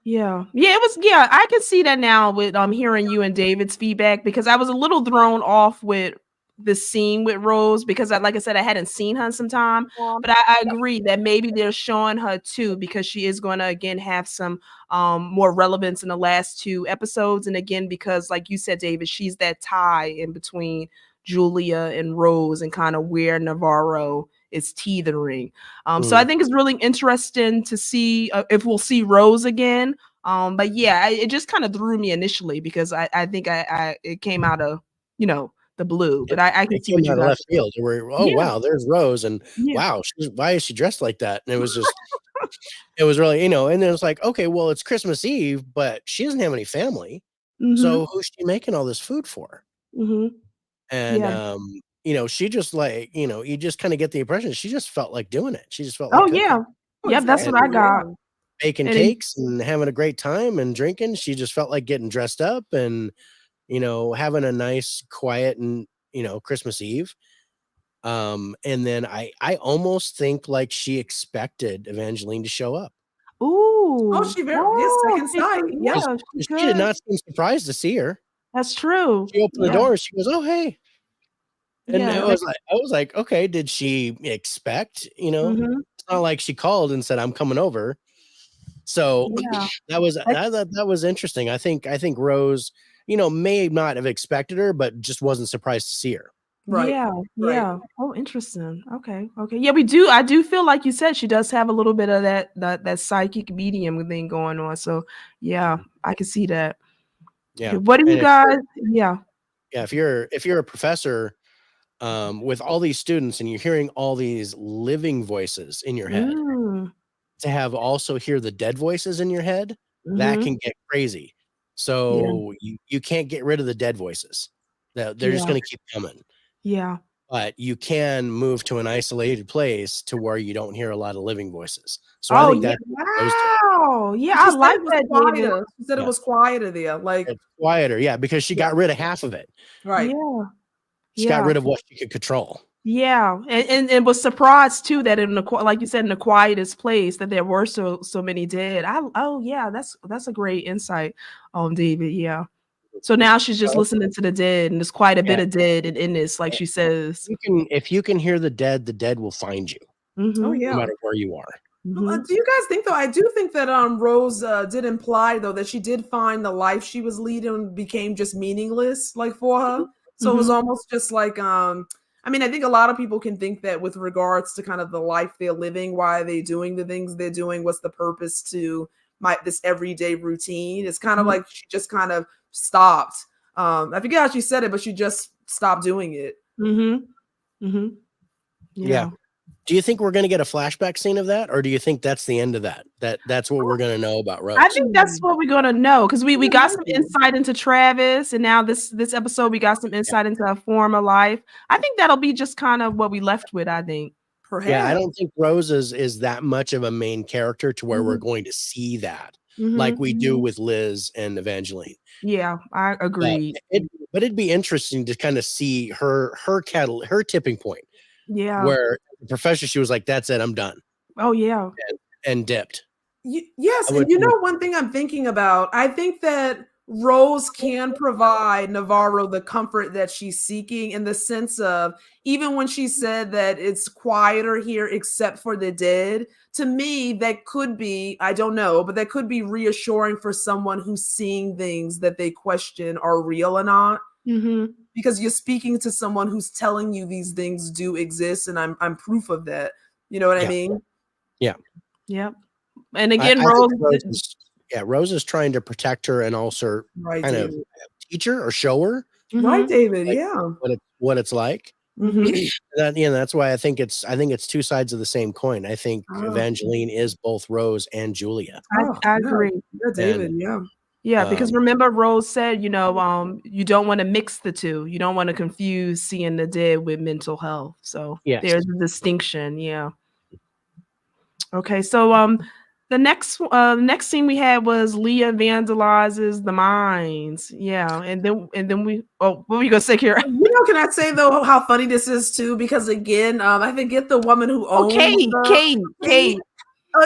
it was. Yeah, I can see that now with hearing you and David's feedback, because I was a little thrown off with the scene with Rose because like I said, I hadn't seen her in some time. But I agree that maybe they're showing her too because she is going to again have some more relevance in the last two episodes. And again, because like you said, David, she's that tie in between Julia and Rose and kind of where Navarro is teetering. So I think it's really interesting to see if we'll see Rose again. But yeah, it just kind of threw me initially because I think it came out of, you know, the blue, but I can see what you got. Left field. Wow, there's Rose, and wow, why is she dressed like that? And it was just, it was really, you know, and then it's like, okay, well, it's Christmas Eve, but she doesn't have any family, so who's she making all this food for? And you know, she just like, you know, you just kind of get the impression she just felt like doing it. She just felt like cooking. That's what I got. Baking cakes and having a great time and drinking. She just felt like getting dressed up and, you know, having a nice, quiet and, you know, Christmas Eve. And then I almost think like she expected Evangeline to show up. Oh, Ooh. she very yes, second She sight. could, Yep. yeah, she She did could. not seem surprised to see her. That's true. She opened the Yeah. door and she goes, "Oh, hey." And Yeah. I was like, okay, did she expect, Mhm. It's not like she called and said, I'm coming over. So Yeah. that was interesting. I think Rose, may not have expected her, but just wasn't surprised to see her. Right. Yeah, Right. yeah. Oh, interesting. Okay, okay. Yeah, I do feel like you said she does have a little bit of that psychic medium thing going on. So yeah, I can see that. Okay, Yeah. what do you And guys yeah. if you're a professor with all these students and you're hearing all these living voices in your head, Mm, to have also hear the dead voices in your head, that mhm. can get crazy. Yeah, So you can't get rid of the dead voices. They're just yeah, going to keep coming. yeah. But you can move to an isolated place to where you don't hear a lot of living voices. So I Oh, think yeah. that's what Rose did. Wow. Yeah, She I said like it was that, David. quieter. She said it Yeah, was quieter there. Like, it's quieter. Yeah, because she yeah, got rid of half of it. right. Yeah, She got yeah. rid of what she could control. Yeah, and was surprised too that in the like you said in the quietest place that there were so many dead. Oh yeah, that's a great insight, David. Yeah. So now she's just So, listening to the dead, and there's quite a bit yeah, of dead in this, like yeah. she says. If you can hear the dead will find you, Oh Mm-hmm. no yeah. matter where you are. Mm-hmm. Do you guys think though? I do think that Rose did imply though that she did find the life she was leading became just meaningless, like for her. So it was Mm-hmm. almost just like I mean, I think a lot of people can think that with regards to kind of the life they're living, why are they doing the things they're doing? What's the purpose to this everyday routine? It's kind of Mm-hmm. like she just kind of stopped. I forget how she said it, but she just stopped doing it. Mm-hmm. Mm-hmm. Yeah. Yeah. Do you think we're going to get a flashback scene of that, or do you think that's the end of that? That's what we're going to know about I Rose? think that's what we're gonna know because we It got might some be. insight into Travis, and now this episode we got some Yeah. insight into her former life. I think that'll be just kind of what we left with. I think. Yeah, I Perhaps. don't think Rose is that much of a main character to where we're Mhm. going to see that like Mhm. we do with Liz and Evangeline. Yeah, I But agree. it'd be interesting to kind of see her tipping point Yeah. where the professor she was like, "That's it, I'm done," Oh yeah. and dipped. Yes, I and would, you know one thing I'm thinking about, I think that Rose can provide Navarro the comfort that she's seeking in the sense of even when she said that it's quieter here except for the dead, to me that could be, I don't know, but that could be reassuring for someone who's seeing things that they question are real or not. Mhm. Because you're speaking to someone who's telling you these things do exist and I'm proof of that. You know what I yeah, mean? yeah. Yep. And I again, think Rose. Rose is trying to protect her and also Right, kind of David. teach her or show her Right, Mhm. David. like Yeah. what it's like. Mhm. That's why I think it's two sides of the same coin. I think Oh, Evangeline is both Rose and Julia. oh, I yeah. agree. Yeah, And David. Yeah. Yeah, because um remember Rose said, you don't want to mix the two. You don't want to confuse seeing the dead with mental health. So yes. there's a distinction. Yeah. Okay. So the next scene we had was Leah vandalizes the mines. Yeah, and then we what were you gonna say, Kira? Can I say though how funny this is too? Because again, I forget the woman who Oh, owns the Kate.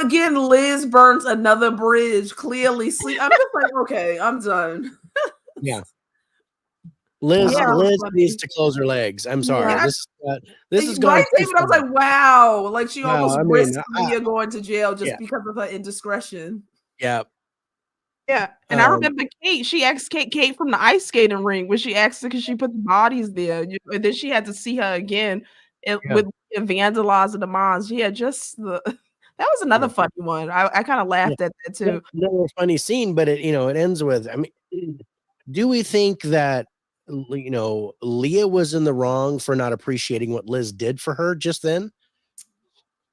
again, Liz burns another bridge, clearly sleep. I'm just like, okay, I'm done. Yeah. Liz Yeah. Oh, Liz needs funny. to close her legs. I'm sorry. Yeah. Yeah, This has right, gone too David. I was far. like, wow, like she No, almost I mean, risked Leah going to jail just yeah, because of her indiscretion. yeah. Yeah. And I remember Kate, she asked Kate from the ice skating rink when she asked her because she put the bodies there. And then she had to see her again Yeah. with vandalizing the moms. Yeah, just the that was another Yeah. funny one. I kind of Yeah. laughed at that too. Another funny scene, but it ends with, I mean, do we think that Leah was in the wrong for not appreciating what Liz did for her just then?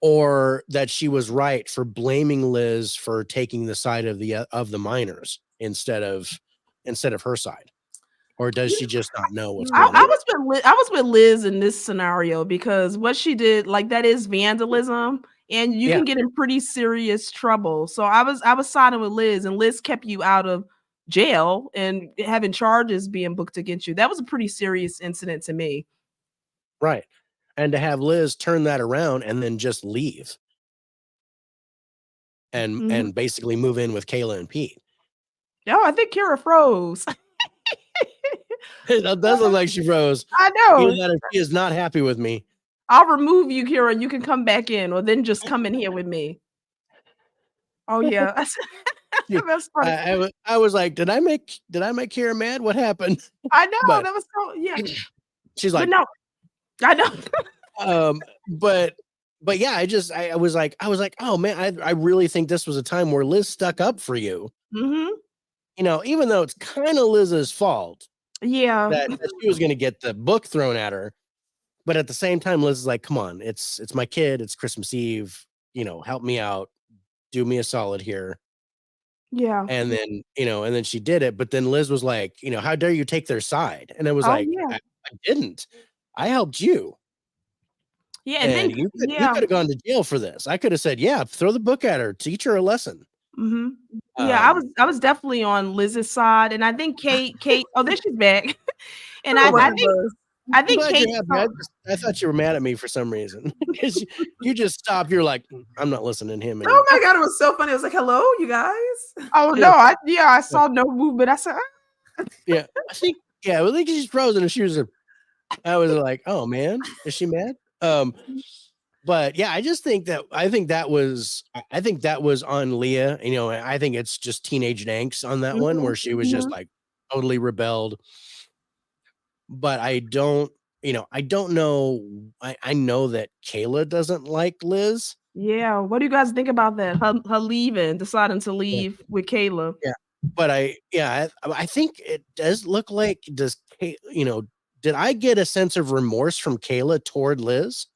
Or that she was right for blaming Liz for taking the side of the miners instead of her side? Or does she just not know what's going on? I was with Liz in this scenario because what she did, like that is vandalism, and you Yeah, can get in pretty serious trouble. So I was siding with Liz, and Liz kept you out of jail and having charges being booked against you. That was a pretty serious incident to me. right. and to have Liz turn that around and then just leave and basically move in with Kayla and Pete. Oh, I think Kira froze. It does look like she froze. I know. She is not happy with me. I'll remove you, Kira, and you can come back in, or then just come in here with me. Oh yeah, that's funny. I was like, did I make Kira mad? What happened? I know But- that was so yeah. She's But like, no, I know. But yeah, I was like, oh man, I really think this was a time where Liz stuck up for you. Mm-hmm. You know, even though it's kind of Liz's fault Yeah. that she was going to get the book thrown at her, but at the same time, Liz is like, come on, it's my kid, it's Christmas Eve, you know, help me out, do me a solid here. Yeah. And then, you know, and then she did it, but then Liz was like, you know, how dare you take their side? And I was like, yeah. I didn't. I helped you. Yeah, And then you could have gone to jail for this. I could have said, yeah, throw the book at her, teach her a lesson. Mm-hmm. Yeah, I was definitely on Liz's side, and I think Kate. Oh, there she's back. And I think Kate. I thought you were mad at me for some reason. you just stopped. You're like, I'm not listening to him anymore. Oh my God, it was so funny. I was like, hello, you guys. Oh no, I saw no movement. I said, yeah, I think she's frozen, and she was. I was like, oh man, is she mad? But yeah, I think that was on Leah. You know, I think it's just teenage angst on that one where she was just like totally rebelled. But I don't know. I know that Kayla doesn't like Liz. Yeah. What do you guys think about that? Her leaving, deciding to leave with Kayla. Yeah. But I think it does look like did I get a sense of remorse from Kayla toward Liz?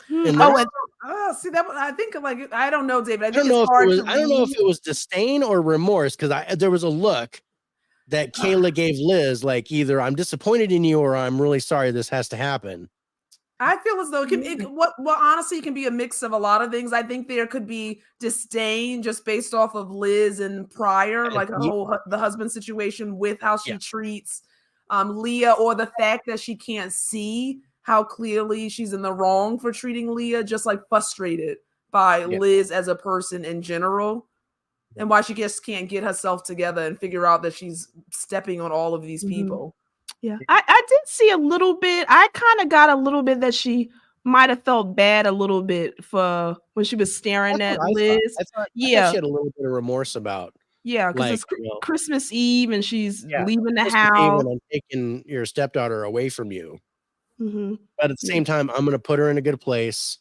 See that. I think like I don't know, David. I don't know if it was disdain or remorse because there was a look that Kayla gave Liz, like either I'm disappointed in you or I'm really sorry this has to happen. I feel as though honestly, it can be a mix of a lot of things. I think there could be disdain just based off of Liz and prior, like the husband situation with how she treats Leah, or the fact that she can't see how clearly she's in the wrong for treating Leah, just like frustrated by Liz as a person in general, and why she just can't get herself together and figure out that she's stepping on all of these people. Yeah, I did see a little bit. I kind of got a little bit that she might have felt bad a little bit for when she was staring at Liz. I thought she had a little bit of remorse about. Yeah, because it's Christmas Eve and she's leaving the house. And I'm taking your stepdaughter away from you. Mm-hmm. But at the same time, I'm going to put her in a good place.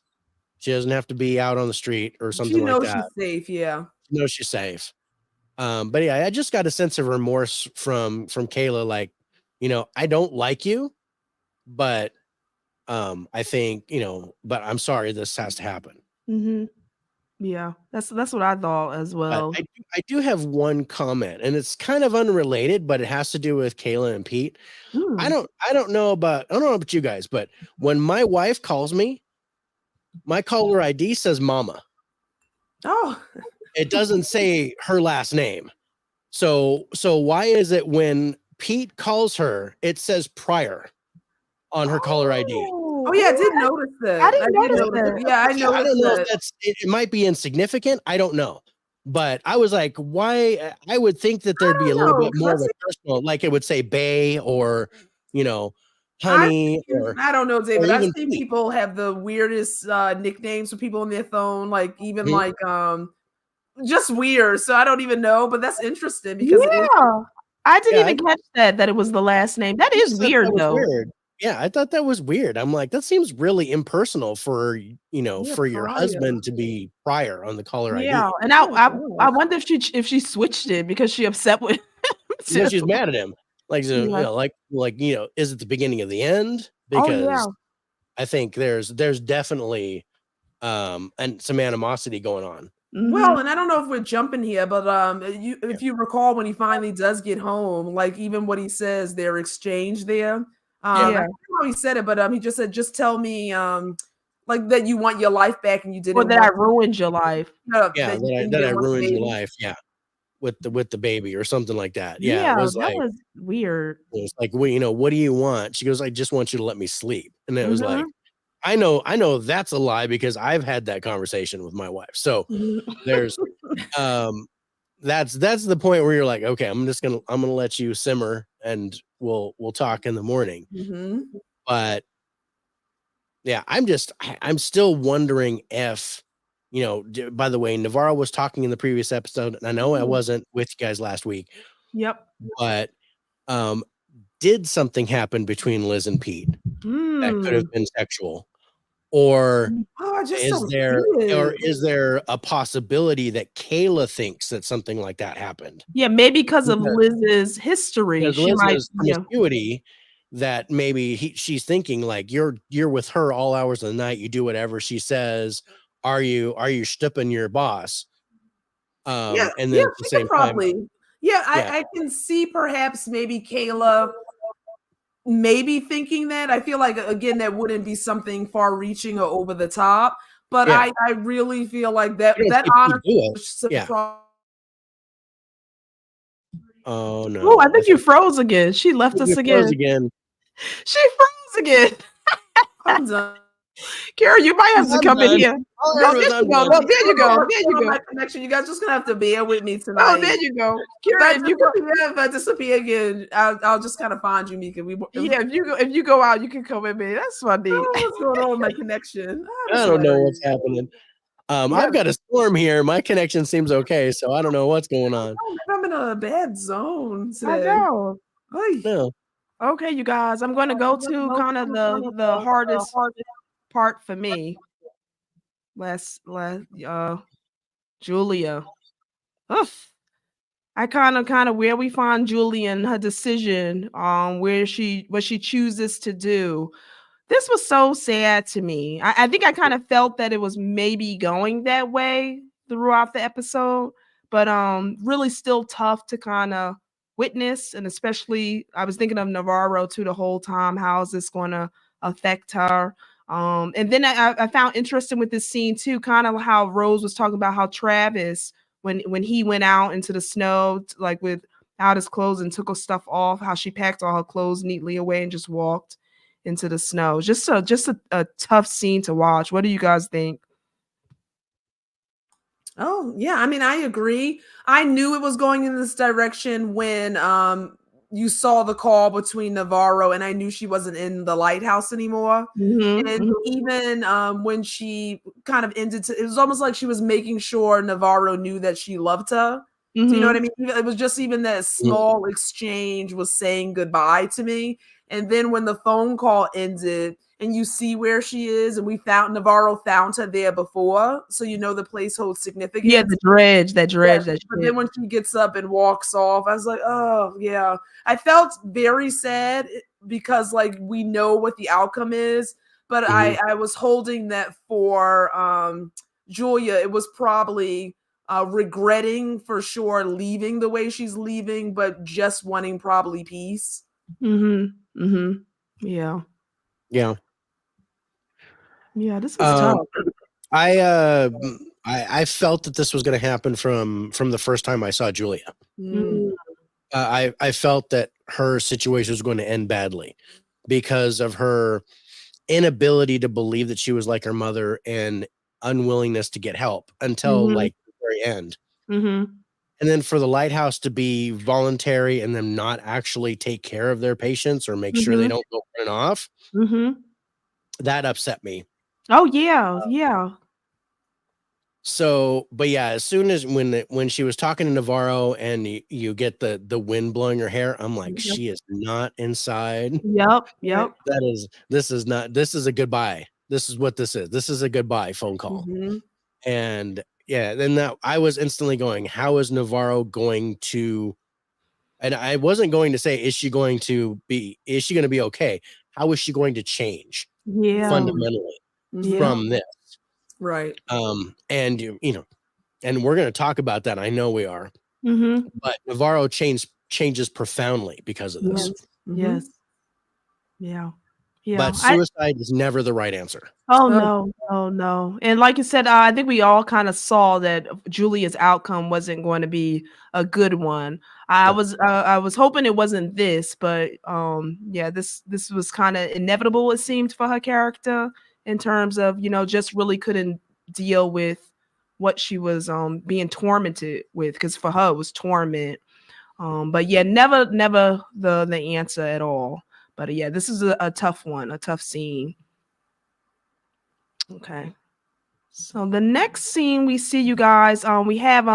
She doesn't have to be out on the street or something like that. She knows she's safe. Yeah. She knows she's safe. But yeah, I just got a sense of remorse from Kayla. Like, you know, I don't like you, but I think, you know, but I'm sorry this has to happen. Mm-hmm. Yeah, that's what I thought as well. I do have one comment, and it's kind of unrelated, but it has to do with Kayla and Pete. I don't know about you guys, but when my wife calls me, my caller ID says Mama. Oh, it doesn't say her last name. So why is it when Pete calls her, it says Pryor on her caller ID? Oh yeah, I did notice that. I didn't notice that. Yeah, I noticed. I don't know if it might be insignificant. I don't know. But I was like, why? I would think that there'd be a little bit more of a personal, like it would say Bay or, you know, Honey. I don't know, David. I've seen people have the weirdest nicknames for people in their phone, like even like just weird. So I don't even know, but that's interesting because I didn't even catch that it was the last name. That is weird though. Weird. Yeah, I thought that was weird. I'm like, that seems really impersonal for for your husband to be Pryor on the caller ID. Yeah, and I wonder if she switched it because she upset with him. No, she's mad at him. Like, you know, is it the beginning of the end? Because I think there's definitely and some animosity going on. Well, and I don't know if we're jumping here, but if you recall when he finally does get home, like even what he says, their exchange there. I don't know how he said it, but he just said, "Just tell me, like that you want your life back and you didn't." Or that I ruined your life. That I ruined your life. Yeah, with the baby or something like that. Yeah, it was that was weird. It was like, what do you want? She goes, "I just want you to let me sleep." And it was like, I know that's a lie because I've had that conversation with my wife. So there's that's the point where you're like, okay, I'm gonna let you simmer and we'll talk in the morning. Mm-hmm. But yeah, I'm still wondering if, by the way, Navarro was talking in the previous episode, and I know I wasn't with you guys last week, Yep. but did something happen between Liz and Pete that could have been sexual? Or Oh, I just is don't see is it. there a possibility that Kayla thinks that something like that happened? Yeah, maybe because of Because Liz's history, she might. Liz's promiscuity, that maybe she's thinking like you're with her all hours of the night. You do whatever she says. Are you stooping your boss? Yeah, And yeah, then at the she could same time, probably. Yeah, yeah, I can see perhaps maybe Kayla maybe thinking that. I feel like again that wouldn't be something far reaching or over the top, but yeah. I really feel like You don't that see Pete do honestly it. Yeah. surprised. Oh Oh, I no, think you froze again. She left us you froze again. again. She froze again. I'm done. Kara, you might have to I'm come in done. here. All I Oh, heard there was you I'm go. done. No, there I you don't know go. what's There going you on go. my connection. You guys just gonna have to bear with me Oh, tonight. there you go. If Kara, I disappear again, I'll just kind of find you, Mika. if you go out, you can come with me. That's funny. What's going on with my connection? I That's don't know hilarious. what's happening. Yeah, I've got a storm here. My connection seems okay, so I don't know what's going on. I'm in a bad zone I today. know. Ay. No. Okay, you guys, I'm going to go to kind of the hardest part for me. Last Julia. Ugh. I kind of where we find Julia and her decision on what she chooses to do. This was so sad to me. I think I kind of felt that it was maybe going that way throughout the episode, but really still tough to kind of witness. And especially I was thinking of Navarro too the whole time. How is this going to affect her? And then I found interesting with this scene too, kind of how Rose was talking about how Travis, when he went out into the snow, like without his clothes and took her stuff off, how she packed all her clothes neatly away and just walked into the snow. Just a tough scene to watch. What do you guys think? Oh, yeah. I mean, I agree. I knew it was going in this direction when you saw the call between Navarro, and I knew she wasn't in the lighthouse anymore. And even when she kind of ended, it was almost like she was making sure Navarro knew that she loved her. So you know what I mean? It was just even that small exchange was saying goodbye to me. And then when the phone call ended and you see where she is, and Navarro found her there before, so you know the place holds significance. Yeah, the dredge, that But then when she gets up and walks off, I was like, oh yeah. I felt very sad because like we know what the outcome is, but I was holding that for Julia. It was probably regretting for sure leaving the way she's leaving, but just wanting probably peace. Yeah. Yeah. Yeah, this was tough. I felt that this was going to happen from the first time I saw Julia. I felt that her situation was going to end badly because of her inability to believe that she was like her mother and unwillingness to get help until like the very end. And then for the lighthouse to be voluntary and them not actually take care of their patients or make sure they don't go running off, that upset me. Oh yeah, yeah. So, but yeah, as soon as when she was talking to Navarro and you get the wind blowing her hair, I'm like, she is not inside. Yep. This is a goodbye. This is what this is. This is a goodbye phone call. And yeah, then that I was instantly going, how is Navarro going to, and I wasn't going to say, is she going to be okay? How is she going to change fundamentally from this? Right. And and we're going to talk about that. I know we are. But Navarro changes profoundly because of this. Yes. Yeah. Yeah. But suicide is never the right answer. Oh no. And like you said, I think we all kind of saw that Julia's outcome wasn't going to be a good one. I was hoping it wasn't this, but yeah, this was kind of inevitable, it seemed, for her character. in terms of, just really couldn't deal with what she was being tormented with, because for her it was torment. But yeah, never the answer at all. But yeah, this is a tough one, a tough scene. Okay. So the next scene we see, you guys, we have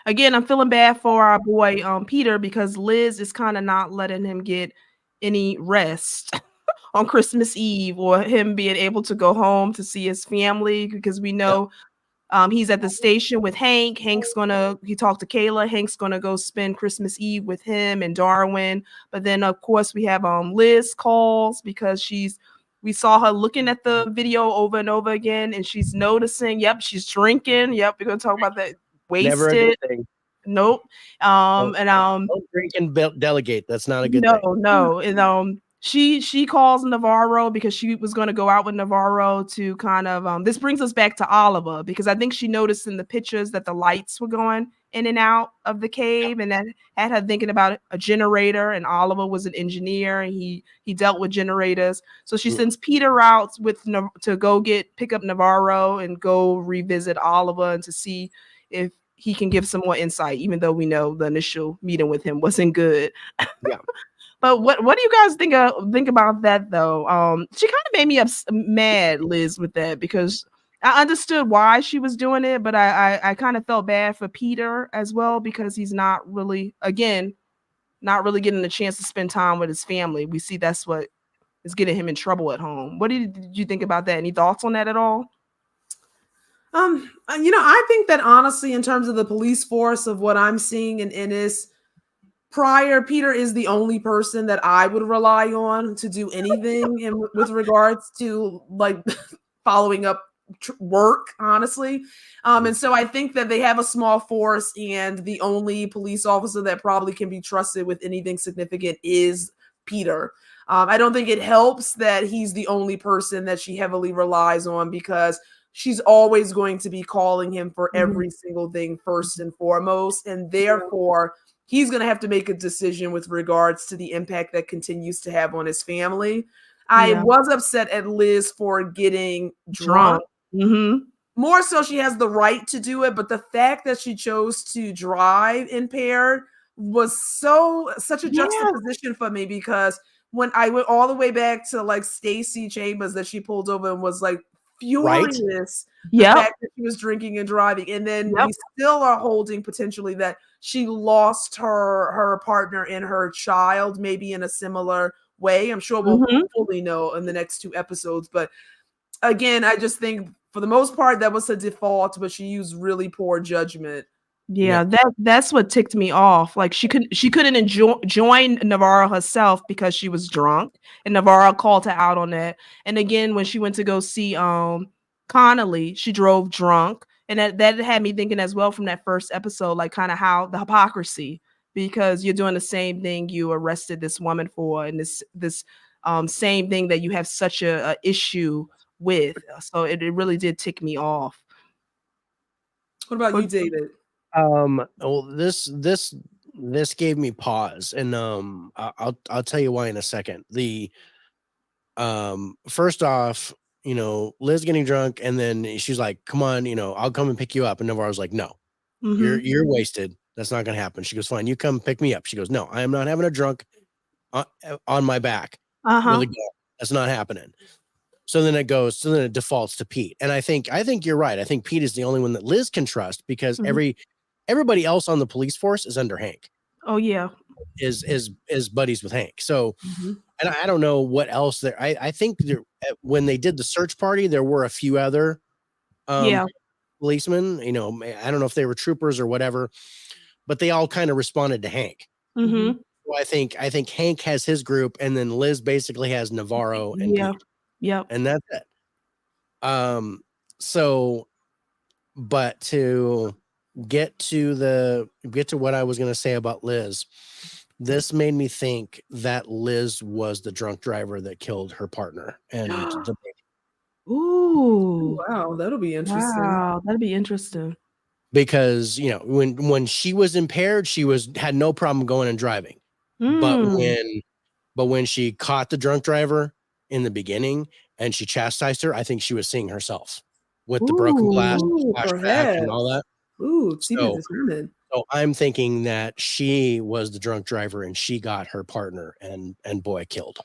again, I'm feeling bad for our boy Peter, because Liz is kind of not letting him get any rest on Christmas Eve, or him being able to go home to see his family, because we know he's at the station with Hank. He talked to Kayla. Hank's gonna go spend Christmas Eve with him and Darwin. But then of course we have Liz calls, because we saw her looking at the video over and over again, and she's noticing, yep, she's drinking. Yep, we're gonna talk about that. Never a Wasted. good thing. Nope. Don't drink and delegate. That's not a good thing. No. And she calls Navarro, because she was going to go out with Navarro to kind of this brings us back to Oliver, because I think she noticed in the pictures that the lights were going in and out of the cave, and that had her thinking about a generator, and Oliver was an engineer, and he dealt with generators. So she sends Peter out to go pick up Navarro and go revisit Oliver, and to see if he can give some more insight, even though we know the initial meeting with him wasn't good. Yeah. But what do you guys think about that, though? She kind of made me mad, Liz, with that, because I understood why she was doing it, but I kind of felt bad for Peter as well, because he's not really getting a chance to spend time with his family. We see that's what is getting him in trouble at home. What did you think about that? Any thoughts on that at all? I think that honestly, in terms of the police force of what I'm seeing in Ennis, Peter is the only person that I would rely on to do anything with regards to like following up work, honestly. And so I think that they have a small force, and the only police officer that probably can be trusted with anything significant is Peter. I don't think it helps that he's the only person that she heavily relies on, because she's always going to be calling him for every single thing first and foremost. And therefore, he's going to have to make a decision with regards to the impact that continues to have on his family. I was upset at Liz for getting drunk. More so, she has the right to do it, but the fact that she chose to drive impaired was such a juxtaposition for me, because when I went all the way back to like Stacey Chambers, that she pulled over and was like furious the fact that she was drinking and driving, and then we still are holding potentially that she lost her partner and her child, maybe in a similar way. I'm sure we'll fully know in the next 2 episodes, but again, I just think for the most part that was a default, but she used really poor judgment. Yeah, that's what ticked me off. Like she couldn't join Navarro herself because she was drunk, and Navarro called her out on that. And again, when she went to go see Connolly, she drove drunk, and that had me thinking as well from that first episode, like kind of how the hypocrisy, because you're doing the same thing you arrested this woman for, and this same thing that you have such a issue with. So it really did tick me off. What about you, David? Well, this gave me pause, and I'll tell you why in a second. The first off, Liz getting drunk, and then she's like, "Come on, I'll come and pick you up," and Navarro's like, "No, you're wasted. That's not gonna happen." She goes, "Fine, you come pick me up." She goes, "No, I am not having a drunk on my back with a gun. That's not happening." So then it defaults to Pete, and I think you're right. I think Pete is the only one that Liz can trust, because everybody else on the police force is under Hank. Oh yeah, is buddies with Hank. So, and I don't know what else there. I think when they did the search party, there were a few other policemen. I don't know if they were troopers or whatever, but they all kind of responded to Hank. So I think Hank has his group, and then Liz basically has Navarro and Pete. Yep. And that's it. So, but to get to what I was going to say about Liz, this made me think that Liz was the drunk driver that killed her partner. And ooh, wow, that'll be interesting. Wow, that'd be interesting. Because when she was impaired, she had no problem going and driving. But when she caught the drunk driver in the beginning, and she chastised her, I think she was seeing herself with the broken glass, flashback, and all that. Ooh, to be So, determined. so I'm thinking that she was the drunk driver and she got her partner and boy killed.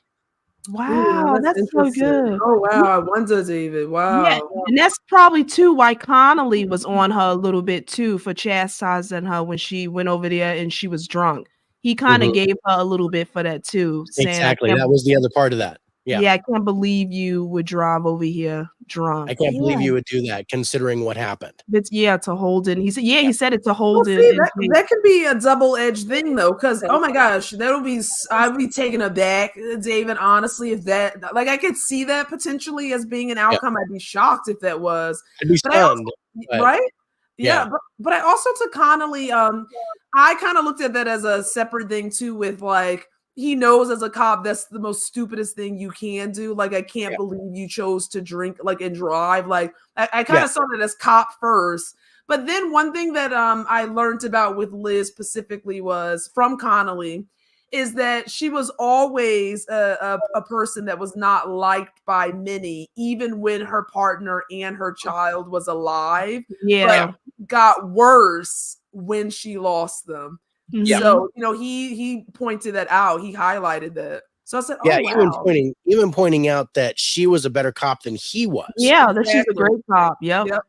Wow, that's so interesting. good. Oh wow, I wonder, David. Yeah, Wow. and that's probably too why Connolly was on her a little bit too for chastising her when she went over there and she was drunk. He kind of Mhm. gave her a little bit for that too, saying, Exactly. "I That can't, was the other part of that. Yeah. yeah, I can't believe you would drive over here drunk." I can't Yeah, believe you would do that considering what happened. but yeah, to Holden. He said, yeah, Yeah. he said it to Well, Holden. see, And Jake. that can be a double-edged thing, though, because oh my gosh, that'll be I'd be taken aback, David. Honestly, if that like I could see that potentially as being an Yeah. outcome, I'd be shocked if that was. I'd be But I also, stunned. But right? Yeah, yeah. but I also to Connolly, I kind of looked at that as a separate thing too, with like he knows as a cop that's the most stupidest thing you can do. Like, I can't Yeah. believe you chose to drink like and drive. Like, I kind Yeah. of saw that as cop first. But then one thing that I learned about with Liz specifically was from Connolly is that she was always a person that was not liked by many, even when her partner and her child was alive. Yeah. But got worse when she lost them. Yeah. So, you know, he pointed that out. He highlighted that. So I said, Yeah, oh, wow. even pointing out that she was a better cop than he was. Yeah, that she's a Exactly. great cop. Yep. Yep.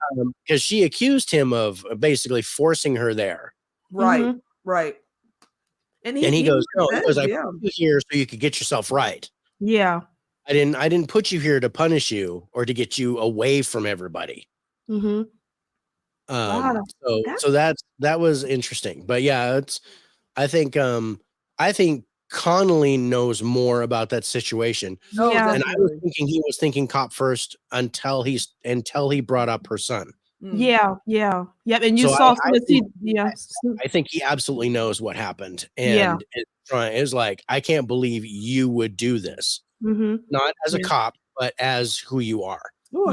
Because she accused him of basically forcing her there. Right. Mhm. Right. And And he goes, no, because I yeah. put you here so you could get yourself right. Yeah. I didn't put you here to punish you or to get you away from everybody. Mhm. Wow. So that was interesting. But yeah, I think Connolly knows more about that situation. Oh, Yeah. And I was thinking he was thinking cop first until he brought up her son. Yeah. Yeah. Yep. And you So saw I think he absolutely knows what happened. Yeah. And it's like, I can't believe you would do this. Mhm. Not as a Yeah. cop, but as who you are.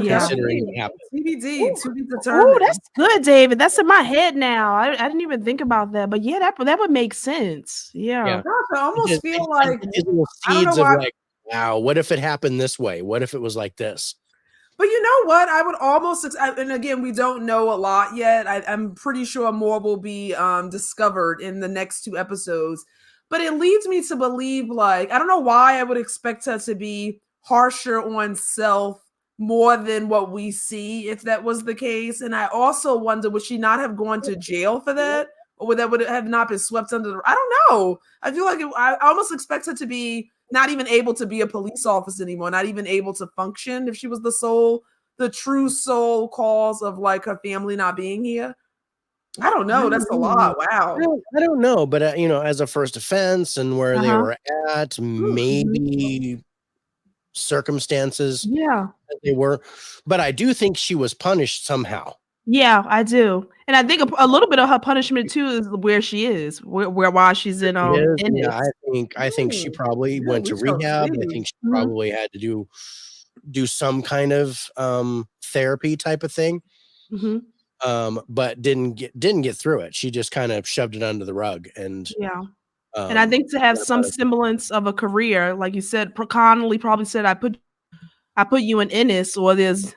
Yeah. Considering what happened. TBD, to be Oh, determined. that's good, David. That's in my head now. I didn't even think about that. But yeah, that would make sense. Yeah. Yeah. Gosh, I almost Just- feel I like get these little I don't know seeds of why. like, wow, what if it happened this way? What if it was like this? But you know what? I would almost, and again, we don't know a lot yet. I'm pretty sure more will be discovered in the next 2 episodes. But it leads me to believe, like, I don't know why I would expect her to be harsher on self more than what we see if that was the case. And I also wonder, would she not have gone to jail for that? Or would that would have not been swept under the, I don't know. I feel like I almost expect her to be not even able to be a police officer anymore, not even able to function if she was the true sole cause of like her family not being here. I don't know. That's a lot. Wow. I don't know, but as a first offense and where they Uh-huh. were at, maybe circumstances Yeah. that they were, but I do think she was punished somehow. Yeah, I do. And I think a little bit of her punishment too is where she is, where while she's in Yeah, it. I think she probably went to we shall rehab. I see. think she Mhm. probably had to do some kind of therapy type of thing. Mhm. But didn't get through it. She just kind of shoved it under the rug. And Yeah. And I think to have some semblance of a career, like you said, Connolly probably said, I put you in Ennis, or there's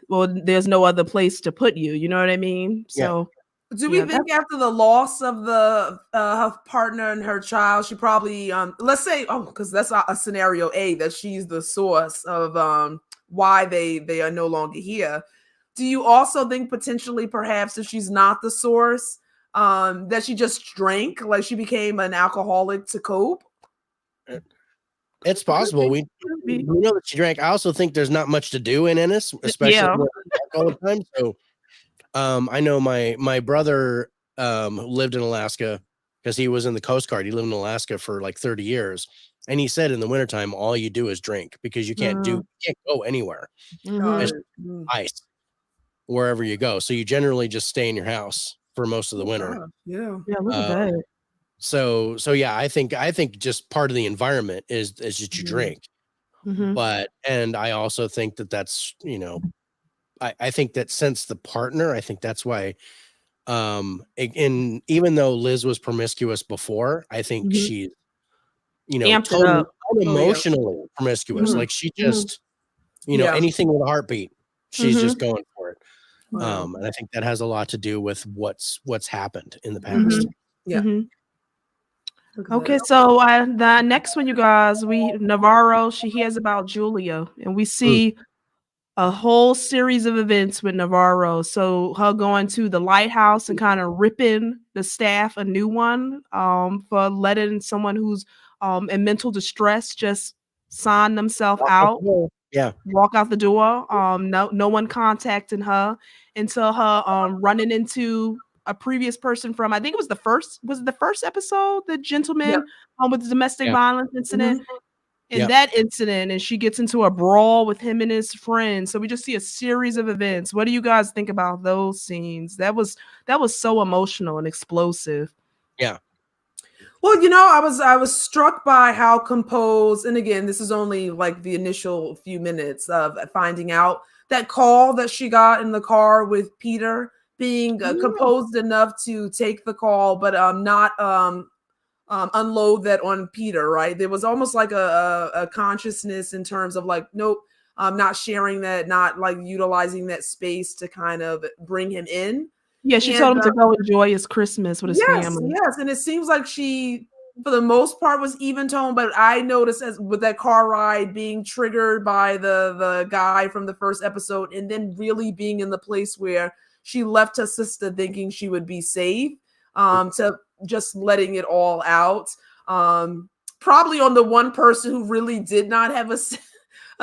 no other place to put you. You know what I mean? So Do we think after the loss of the her partner and her child, she probably let's say, because that's a scenario A, that she's the source of why they are no longer here. Do you also think potentially perhaps if she's not the source, that she just drank, like she became an alcoholic to cope? It's possible. We know that she drank. I also think there's not much to do in Ennis, especially all the time. So I know my brother lived in Alaska because he was in the Coast Guard. He lived in Alaska for like 30 years. And he said in the wintertime, all you do is drink because you can't go anywhere. It's ice wherever you go. So you generally just stay in your house for most of the winter. Yeah. Look at that. So yeah, I think just part of the environment is that you drink. But and I also think that's I think that since the partner, I think that's why even though Liz was promiscuous before, I think she's totally unemotionally promiscuous. Like she just You know, Yeah. anything with a heartbeat, she's just Mm-hmm. going for it. Wow. And I think that has a lot to do with what's happened in the Mm-hmm. past. Yeah. Mm-hmm. Look at Okay, that. so the next one, you guys, Navarro, she hears about Julia, and we see a whole series of events with Navarro. So her going to the lighthouse and kind of ripping the staff a new one for letting someone who's in mental distress just sign themselves out, Yeah. walk out the door. No one contacting her until her running into a previous person from, I think it was the first episode, the Yeah. gentleman with the domestic Yeah. violence incident. Mhm. In Yep. that incident, and she gets into a brawl with him and his friends. So we just see a series of events. What do you guys think about those scenes? That was so emotional and explosive. Yeah. Well, I was struck by how composed, and again, this is only like the initial few minutes of finding out that call that she got in the car with Peter, being composed enough to take the call, but not unload that on Peter. Right? There was almost like a consciousness in terms of like, nope, not sharing that, not like utilizing that space to kind of bring him in. Yeah, she And told him to go enjoy his Christmas with his family. yes, and it seems like she, for the most part, was even toned. But I noticed as with that car ride being triggered by the guy from the first episode, and then really being in the place where she left her sister thinking she would be safe, to just letting it all out. Probably on the one person who really did not have a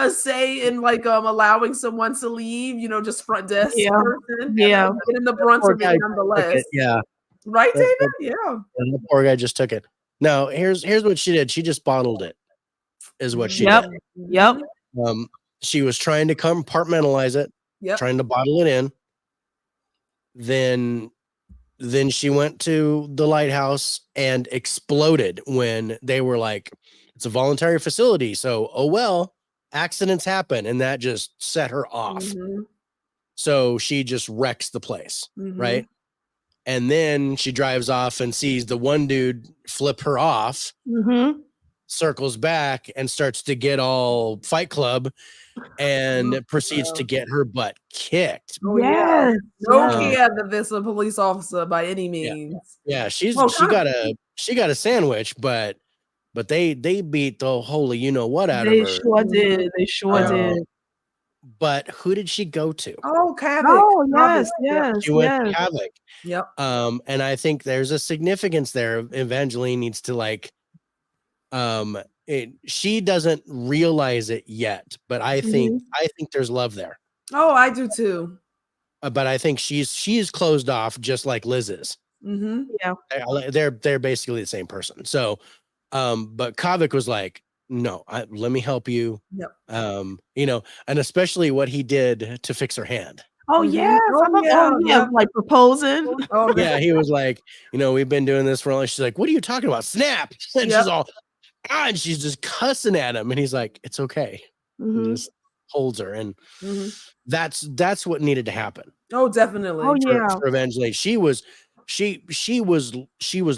say in like allowing someone to leave, just front desk Yeah. person, Yeah. getting the brunt Poor of guy it took nonetheless. it. Yeah. Right, That- David? Yeah. And the poor guy just took it. No, here's what she did. She just bottled it, is what she Yep. did. Yep. She was trying to compartmentalize it, Yep. trying to bottle it in. Then she went to the lighthouse and exploded when they were like, it's a voluntary facility. So, oh well, accidents happen. And that just set her off. Mhm. So she just wrecks the place. Mhm. Right. And then she drives off and sees the one dude flip her off, Mm-hmm. circles back and starts to get all Fight Club and proceeds to Wow. get her butt kicked. Oh Yes. yeah. No Yes. care that this a police officer by any means. Yeah, she Well, kind got a sandwich, but they beat the holy you know what out of They her. sure did. They sure Yeah. did. But who did she go to? Oh, Havoc. Oh, Havoc. yes, Yep. yes, She went yes. to Havoc. Yep. And I think there's a significance there. Evangeline needs to like, she doesn't realize it yet, but I think there's love there. Oh, I do too. But I think she's closed off just like Liz is. Mm-hmm. Yeah. They're basically the same person. So, but Kavik was like, no, let me help you. Yep. And especially what he did to fix her hand. Oh, Mhm. yes. Oh, I love, yeah, yeah. like proposing. Oh, Yeah, he was like, we've been doing this for a long. She's like, what are you talking about? Snap. And Yep. she's all, and she's just cussing at him. And he's like, it's okay. Mhm. And just holds her. And Mhm. that's what needed to happen. Oh, definitely. Oh, yeah. For Evangeline. She was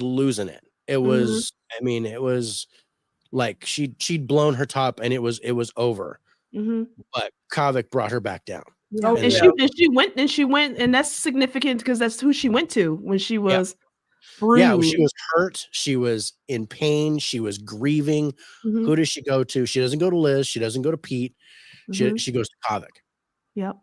losing it. It was, it was like she'd blown her top and it was over. Mhm. But Kavik brought her back down. Yeah. Oh, And yeah. she went, and that's significant because that's who she went to when she was bruised. Yeah, she was hurt. She was in pain. She was grieving. Mhm. Who does she go to? She doesn't go to Liz. She doesn't go to Pete. Mhm. She goes to Kavik. Yep.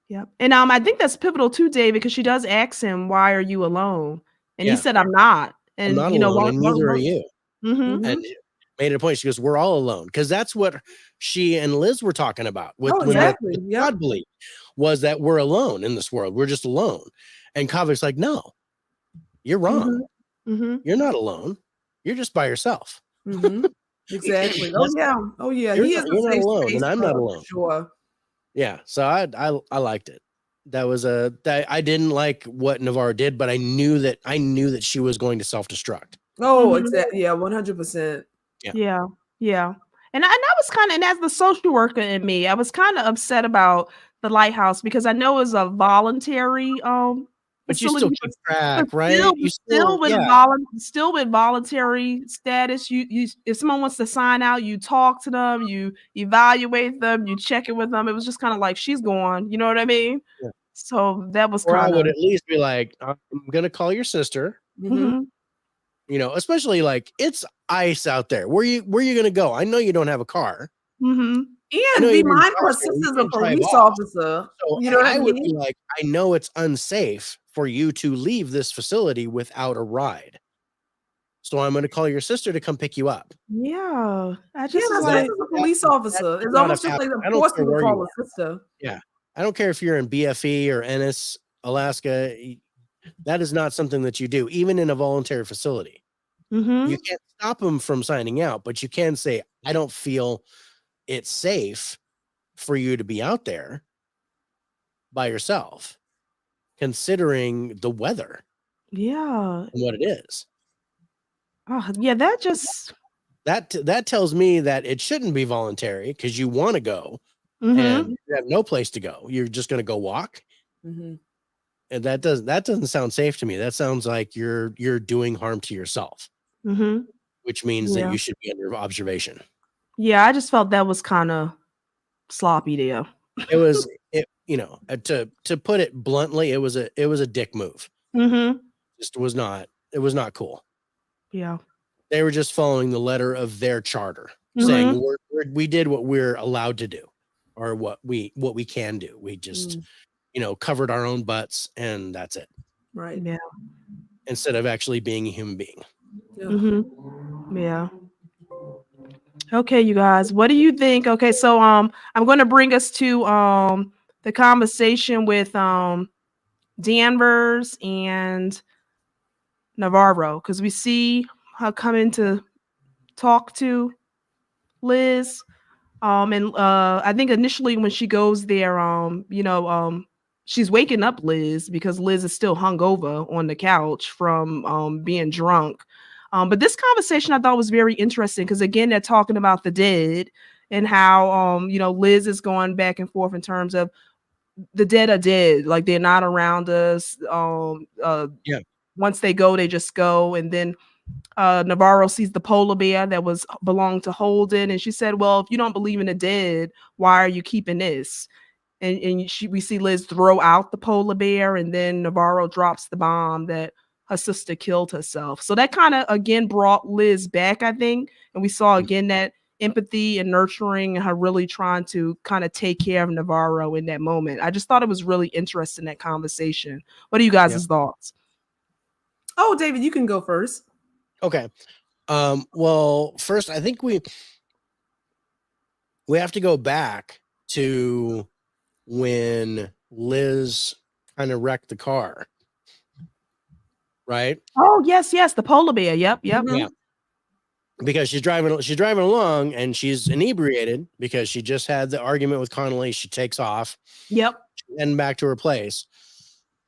Yep. And I think that's pivotal too, David, because she does ask him, "Why are you alone?" And he Yeah. said, "I'm not." I'm And not alone, and neither are you. Mhm. And made it a point. She goes, "We're all alone," because that's what she and Liz were talking about with Oh, when exactly. the Yep. God belief was that we're alone in this world. We're just alone. And Kavik's like, "No, you're wrong. Mhm. You're not alone. You're just by yourself." Mhm. Exactly. Oh yeah. Oh yeah. You're He not- is you're a not safe alone, space and I'm for not her, alone. for sure. Yeah, so I liked it. That was that I didn't like what Navarro did, but I knew that she was going to self-destruct. Oh, Mhm. exactly. Yeah, 100%. Yeah. Yeah. And I was and as the social worker in me, I was kind of upset about the lighthouse because I know it's a voluntary But you still keep track, right? You still with voluntary status. You if someone wants to sign out, you talk to them, you evaluate them, you check it with them. It was just kind of like she's gone. You know what I mean? Yeah. So that was Or I kind would of. at least be like, I'm gonna call your sister. Mhm. You know, especially like it's ice out there. Where you gonna go? I know you don't have a car. Mhm. And be mindful, her sister's a police officer. So You know what I would mean? be like, I know it's unsafe for you to leave this facility without a ride. So I'm going to call your sister to come pick you up. Yeah, I Yeah, just was my like, sister's a police officer. It's almost just like I a don't force care you to where call you a are. sister. Yeah. I don't care if you're in BFE or Ennis, Alaska. That is not something that you do, even in a voluntary facility. You can't stop them from signing out, but you can say, I don't feel it's safe for you to be out there by yourself, considering the weather yeah. and what it is. Oh, yeah, that just. That tells me that it shouldn't be voluntary because you want to go Mhm. and you have no place to go. You're just going to go walk. And that doesn't sound safe to me. That sounds like you're doing harm to yourself, which means that you should be under observation. Yeah, I just felt that was kind of sloppy there. To put it bluntly, it was a dick move. It was not cool. Yeah. They were just following the letter of their charter, saying we did what we're allowed to do, or what we can do. We just covered our own butts, and that's it. Right. Yeah. Instead of actually being a human being. Yeah. Okay, you guys, what do you think? Okay, so I'm going to bring us to the conversation with Danvers and Navarro, because we see her coming to talk to Liz. And I think initially when she goes there, she's waking up Liz because Liz is still hungover on the couch from being drunk. But this conversation I thought was very interesting because again, they're talking about the dead and how Liz is going back and forth in terms of the dead are dead, like they're not around us. Once they go, they just go, and then Navarro sees the polar bear that belonged to Holden, and she said, "Well, if you don't believe in the dead, why are you keeping this?" And we see Liz throw out the polar bear, and then Navarro drops the bomb that her sister killed herself. So that kind of again brought Liz back, I think, and we saw again that empathy and nurturing, and her really trying to kind of take care of Navarro in that moment. I just thought it was really interesting, that conversation. What are you guys' thoughts? Oh, David, you can go first. Okay. Well, first, I think we have to go back to when Liz kind of wrecked the car, right? Oh, yes, the polar bear. Yep. Yeah. Because she's driving along and she's inebriated because she just had the argument with Connolly. She takes off. Yep. And back to her place.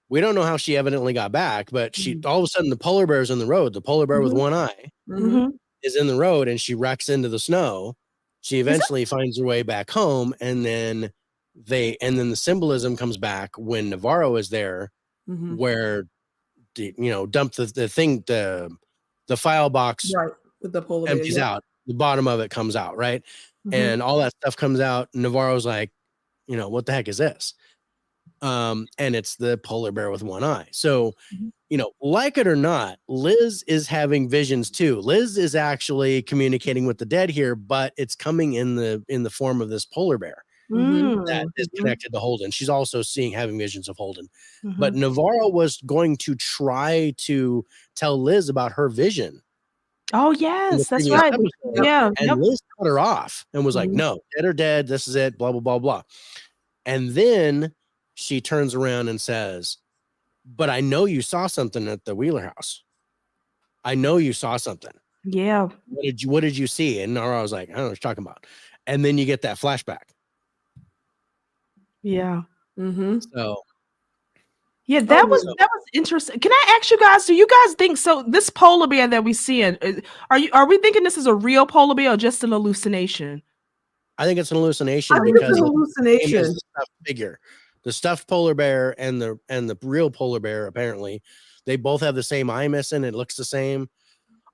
We don't know how she evidently got back, but she all of a sudden the polar bear's in the road. The polar bear with one eye is in the road, and she wrecks into the snow. She eventually finds her way back home, and then the symbolism comes back when Navarro is there, where dump the thing, the file box with the polar empties bear, out. The bottom of it comes out, right? And all that stuff comes out. Navarro's like, what the heck is this? And it's the polar bear with one eye. So, like it or not, Liz is having visions too. Liz is actually communicating with the dead here, but it's coming in the form of this polar bear that is connected to Holden. She's also having visions of Holden. But Navarro was going to try to tell Liz about her vision. Oh, yes, that's right. Yeah. And Liz cut her off and was like, no, dead or dead. This is it, blah, blah, blah, blah. And then she turns around and says, but I know you saw something at the Wheeler house. I know you saw something. Yeah. What did you see? And Nara was like, I don't know what you're talking about. And then you get that flashback. Yeah. So yeah, that was interesting. Can I ask you guys, do you guys think so? This polar bear that we see, are we thinking this is a real polar bear or just an hallucination? I think it's an hallucination because it's a hallucination. Figure. the stuffed polar bear and the real polar bear, apparently, they both have the same eye missing. It looks the same.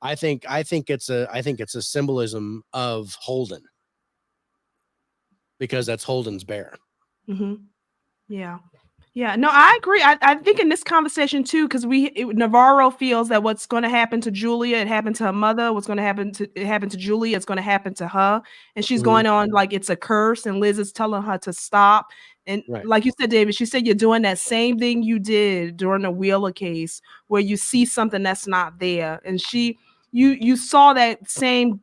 I think it's a symbolism of Holden, because that's Holden's bear. Mm-hmm. Yeah. Yeah, no, I agree. I think in this conversation too, because Navarro feels that what's going to happen to Julia, it happened to her mother. What's going to happen to Julia, it's going to happen to her, and she's going on like it's a curse. And Liz is telling her to stop. And like you said, David, she said you're doing that same thing you did during the Wheeler case, where you see something that's not there, and you saw that same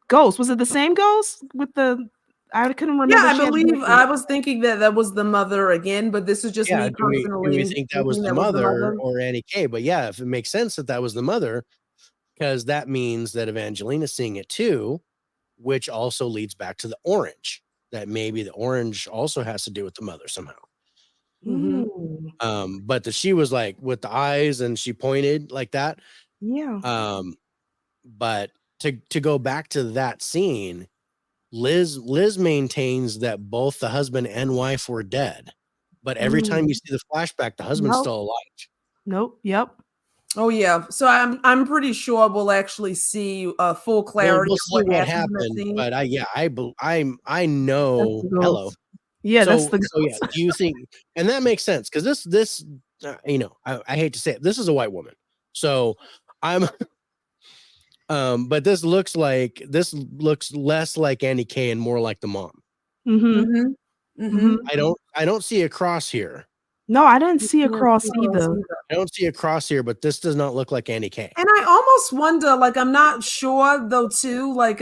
ghost. Was it the same ghost with the? I couldn't remember. Yeah, I believe I was thinking that was the mother again, but this is just me personally. Do we think that was the mother or Annie K? But yeah, if it makes sense that was the mother, because that means that Evangelina's seeing it too, which also leads back to the orange. That maybe the orange also has to do with the mother somehow. Mm-hmm. But she was like with the eyes and she pointed like that. Yeah. But to go back to that scene, Liz maintains that both the husband and wife were dead, but every time you see the flashback, the husband's still alive. Nope. Yep. Oh yeah. So I'm pretty sure we'll actually see full clarity We'll of what happened. But I know. Hello. Yeah, so, that's the. So yeah. Do you think? And that makes sense, because this I hate to say it, this is a white woman, so I'm. But this looks less like Annie K and more like the mom. I don't see a cross here. No, I didn't see a cross either. I don't see a cross here, but this does not look like Annie K. And I almost wonder, like, I'm not sure though, too. Like,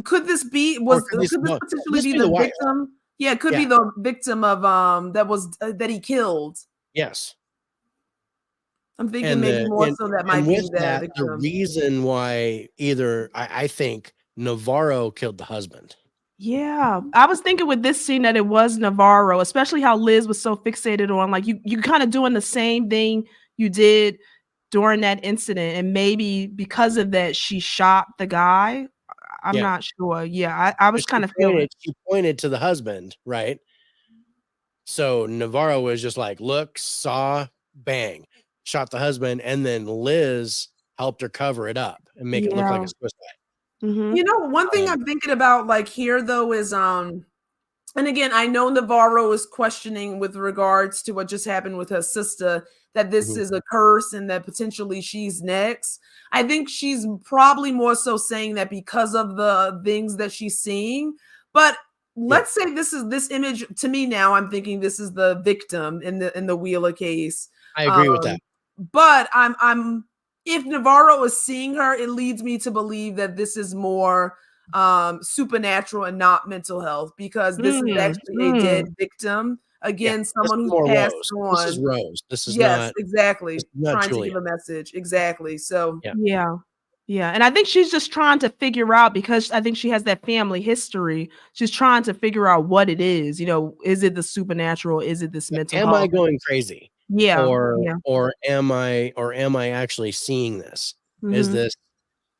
could this be potentially be the victim? Yeah, it could be the victim of that he killed. Yes. I'm thinking maybe more so that might be that victim. The reason why I think Navarro killed the husband. Yeah, I was thinking with this scene that it was Navarro, especially how Liz was so fixated on like you kind of doing the same thing you did during that incident, and maybe because of that she shot the guy. I'm not sure. Yeah, I was kind of feeling. She pointed to the husband, right? So Navarro was just like, look, saw, bang, shot the husband, and then Liz helped her cover it up and make it look like a suicide. You know, one thing I'm thinking about like here though is and again, I know Navarro is questioning with regards to what just happened with her sister, that this is a curse and that potentially she's next. I think she's probably more so saying that because of the things that she's seeing. But let's say this image, to me now, I'm thinking this is the victim in the Wheeler case. I agree with that. But I'm if Navarro is seeing her, it leads me to believe that this is more supernatural and not mental health, because this is actually a dead victim. Again, someone who's passed on. This is Rose. This is not exactly trying to give a message. Exactly. So yeah. And I think she's just trying to figure out, because I think she has that family history. She's trying to figure out what it is. You know, is it the supernatural? Is it this mental health? Am I going crazy? Yeah. Or am I actually seeing this? Is this,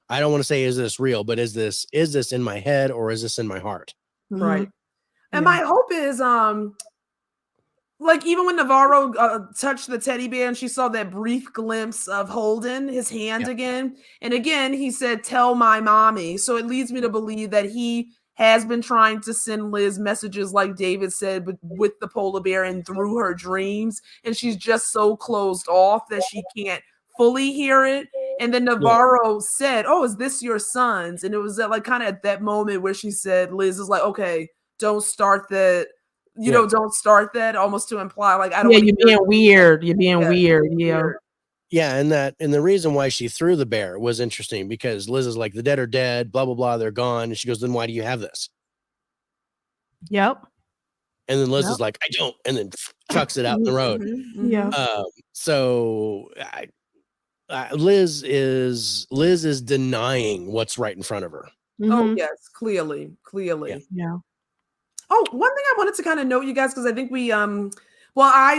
I don't want to say is this real, but is this in my head or is this in my heart? Right. And my hope is like even when Navarro touched the teddy bear and she saw that brief glimpse of Holden, his hand again. And again, he said, tell my mommy. So it leads me to believe that he has been trying to send Liz messages, like David said, but with the polar bear and through her dreams. And she's just so closed off that she can't fully hear it. And then Navarro said, oh, is this your son's? And it was like kind of at that moment where she said, Liz is like, okay, don't start that. Don't start that, almost to imply like I don't. Yeah, you're being weird. You're being weird. Yeah. Yeah, and the reason why she threw the bear was interesting, because Liz is like, the dead are dead, blah blah blah, they're gone, and she goes, then why do you have this? Yep. And then Liz is like, I don't, and then chucks it out in the road. Yeah. So Liz is denying what's right in front of her. Oh yes, clearly. Yeah. Oh, one thing I wanted to kind of note, you guys, because I think we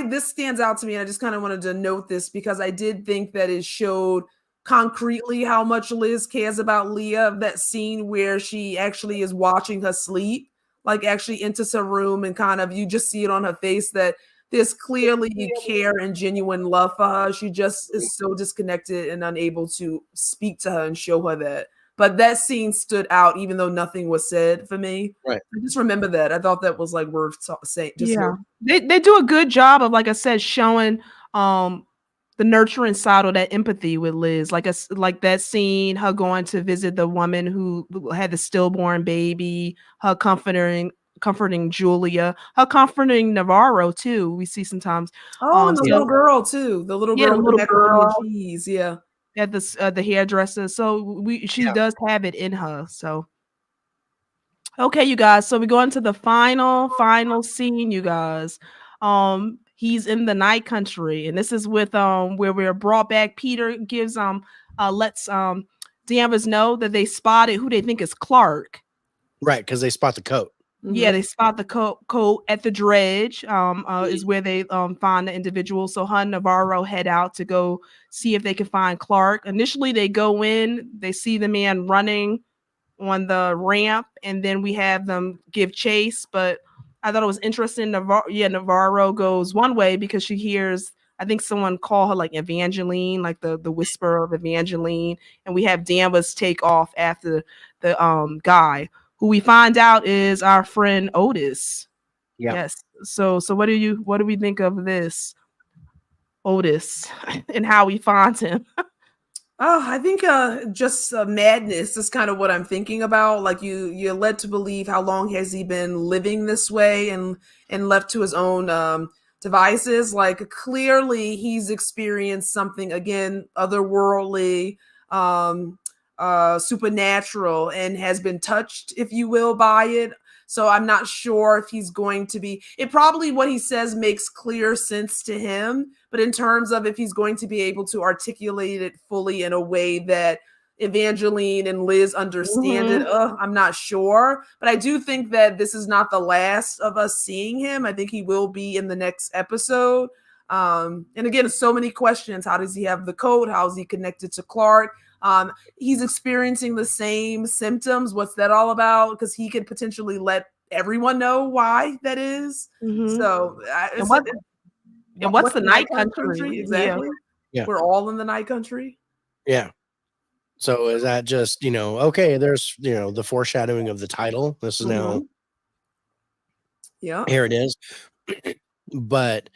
this stands out to me, and I just kind of wanted to note this because I did think that it showed concretely how much Liz cares about Leah. That scene where she actually is watching her sleep, like actually enters her room and kind of you just see it on her face that there's clearly care and genuine love for her. She just is so disconnected and unable to speak to her and show her that. But that scene stood out, even though nothing was said for me. Right. I just remember that. I thought that was like worth saying. They do a good job of, like I said, showing the nurturing side of that empathy with Liz. Like that scene, her going to visit the woman who had the stillborn baby, her comforting Julia, her comforting Navarro too. We see sometimes. Oh, and the little girl too. The little girl with the macaroni and cheese. Yeah. At the hairdresser. So she does have it in her. So okay, you guys. So we go into the final scene, you guys. He's in the night country, and this is with where we're brought back. Peter gives lets Danvers know that they spotted who they think is Clark. Right, because they spot the coat. Yeah, they spot the coat at the dredge. Is where they find the individual. So her and Navarro head out to go see if they can find Clark. Initially, they go in, they see the man running on the ramp, and then we have them give chase. But I thought it was interesting. Navarro goes one way because she hears, I think someone call her like Evangeline, like the whisper of Evangeline, and we have Danvers take off after the guy, who we find out is our friend Otis. Yeah. Yes. So what do we think of this Otis and how we find him? Oh, I think just madness is kind of what I'm thinking about. Like you're led to believe how long has he been living this way and left to his own devices. Like clearly he's experienced something, again, otherworldly, supernatural, and has been touched, if you will, by it. So I'm not sure if he's going to be, it probably what he says makes clear sense to him, but in terms of if he's going to be able to articulate it fully in a way that Evangeline and Liz understand it, I'm not sure. But I do think that this is not the last of us seeing him. I think he will be in the next episode. And again, so many questions. How does he have the code? How is he connected to Clark? He's experiencing the same symptoms. What's that all about? Because he could potentially let everyone know why that is. So, what's the night country? Exactly. Yeah. We're all in the night country. Yeah. So is that just, okay, there's, the foreshadowing of the title. This is now. Yeah. Here it is. But,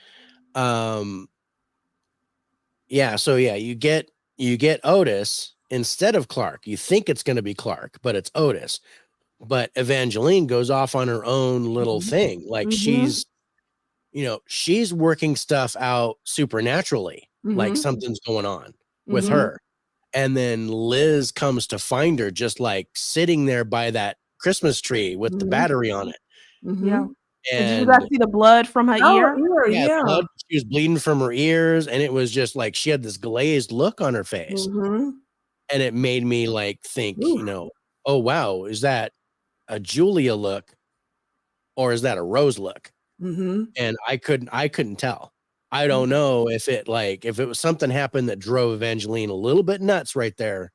yeah. So yeah, you get Otis instead of Clark. You think it's going to be Clark, but it's Otis. But Evangeline goes off on her own little thing. Like she's working stuff out supernaturally, like something's going on with her. And then Liz comes to find her just like sitting there by that Christmas tree with the battery on it. Yeah. And did you guys see the blood from her ear? Yeah. Blood, she was bleeding from her ears, and it was just like she had this glazed look on her face. And it made me like think, oh wow, is that a Julia look or is that a Rose look? And I couldn't tell. I don't know if it was something happened that drove Evangeline a little bit nuts right there.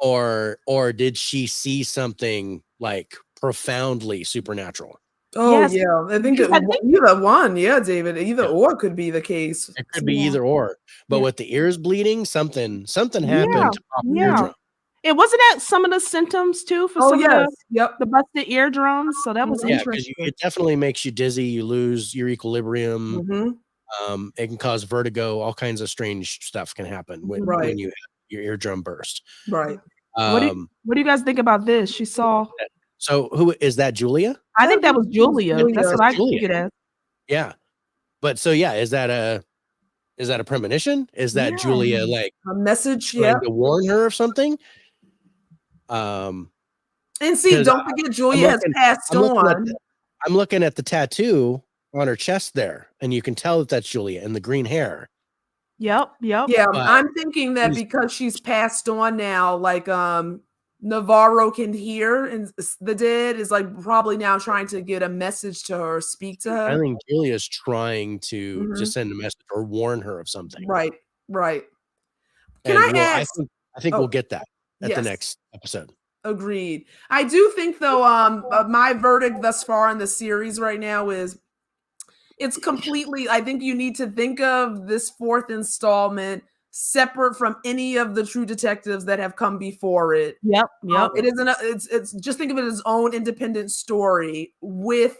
Or did she see something like profoundly supernatural? Oh, yes. Yeah. I think either one. Yeah, David. Either or could be the case. It could be either or. But with the ears bleeding, something happened to the eardrum. It wasn't that some of the symptoms too for some of the busted eardrums. So that was interesting. It definitely makes you dizzy. You lose your equilibrium. It can cause vertigo. All kinds of strange stuff can happen when you have your eardrum burst. Right. What do you guys think about this? She saw. So who is that? Julia? I think that was Julia. That's what I took it as. Yeah. But so is that a premonition? Is that Julia like a message? To warn her of something? And see, don't forget Julia has passed on. I'm looking at the tattoo on her chest there, and you can tell that that's Julia and the green hair. Yep. Yeah, I'm thinking that because she's passed on now, like Navarro can hear, and the dead is like probably now trying to get a message to her, speak to her. I think Julia's trying to send a message or warn her of something. Right. Can I ask? I think we'll get that at the next episode. Agreed. I do think though, my verdict thus far in the series right now is it's completely, I think you need to think of this fourth installment separate from any of the True Detectives that have come before it. Yep. It isn't it's just think of it as its own independent story with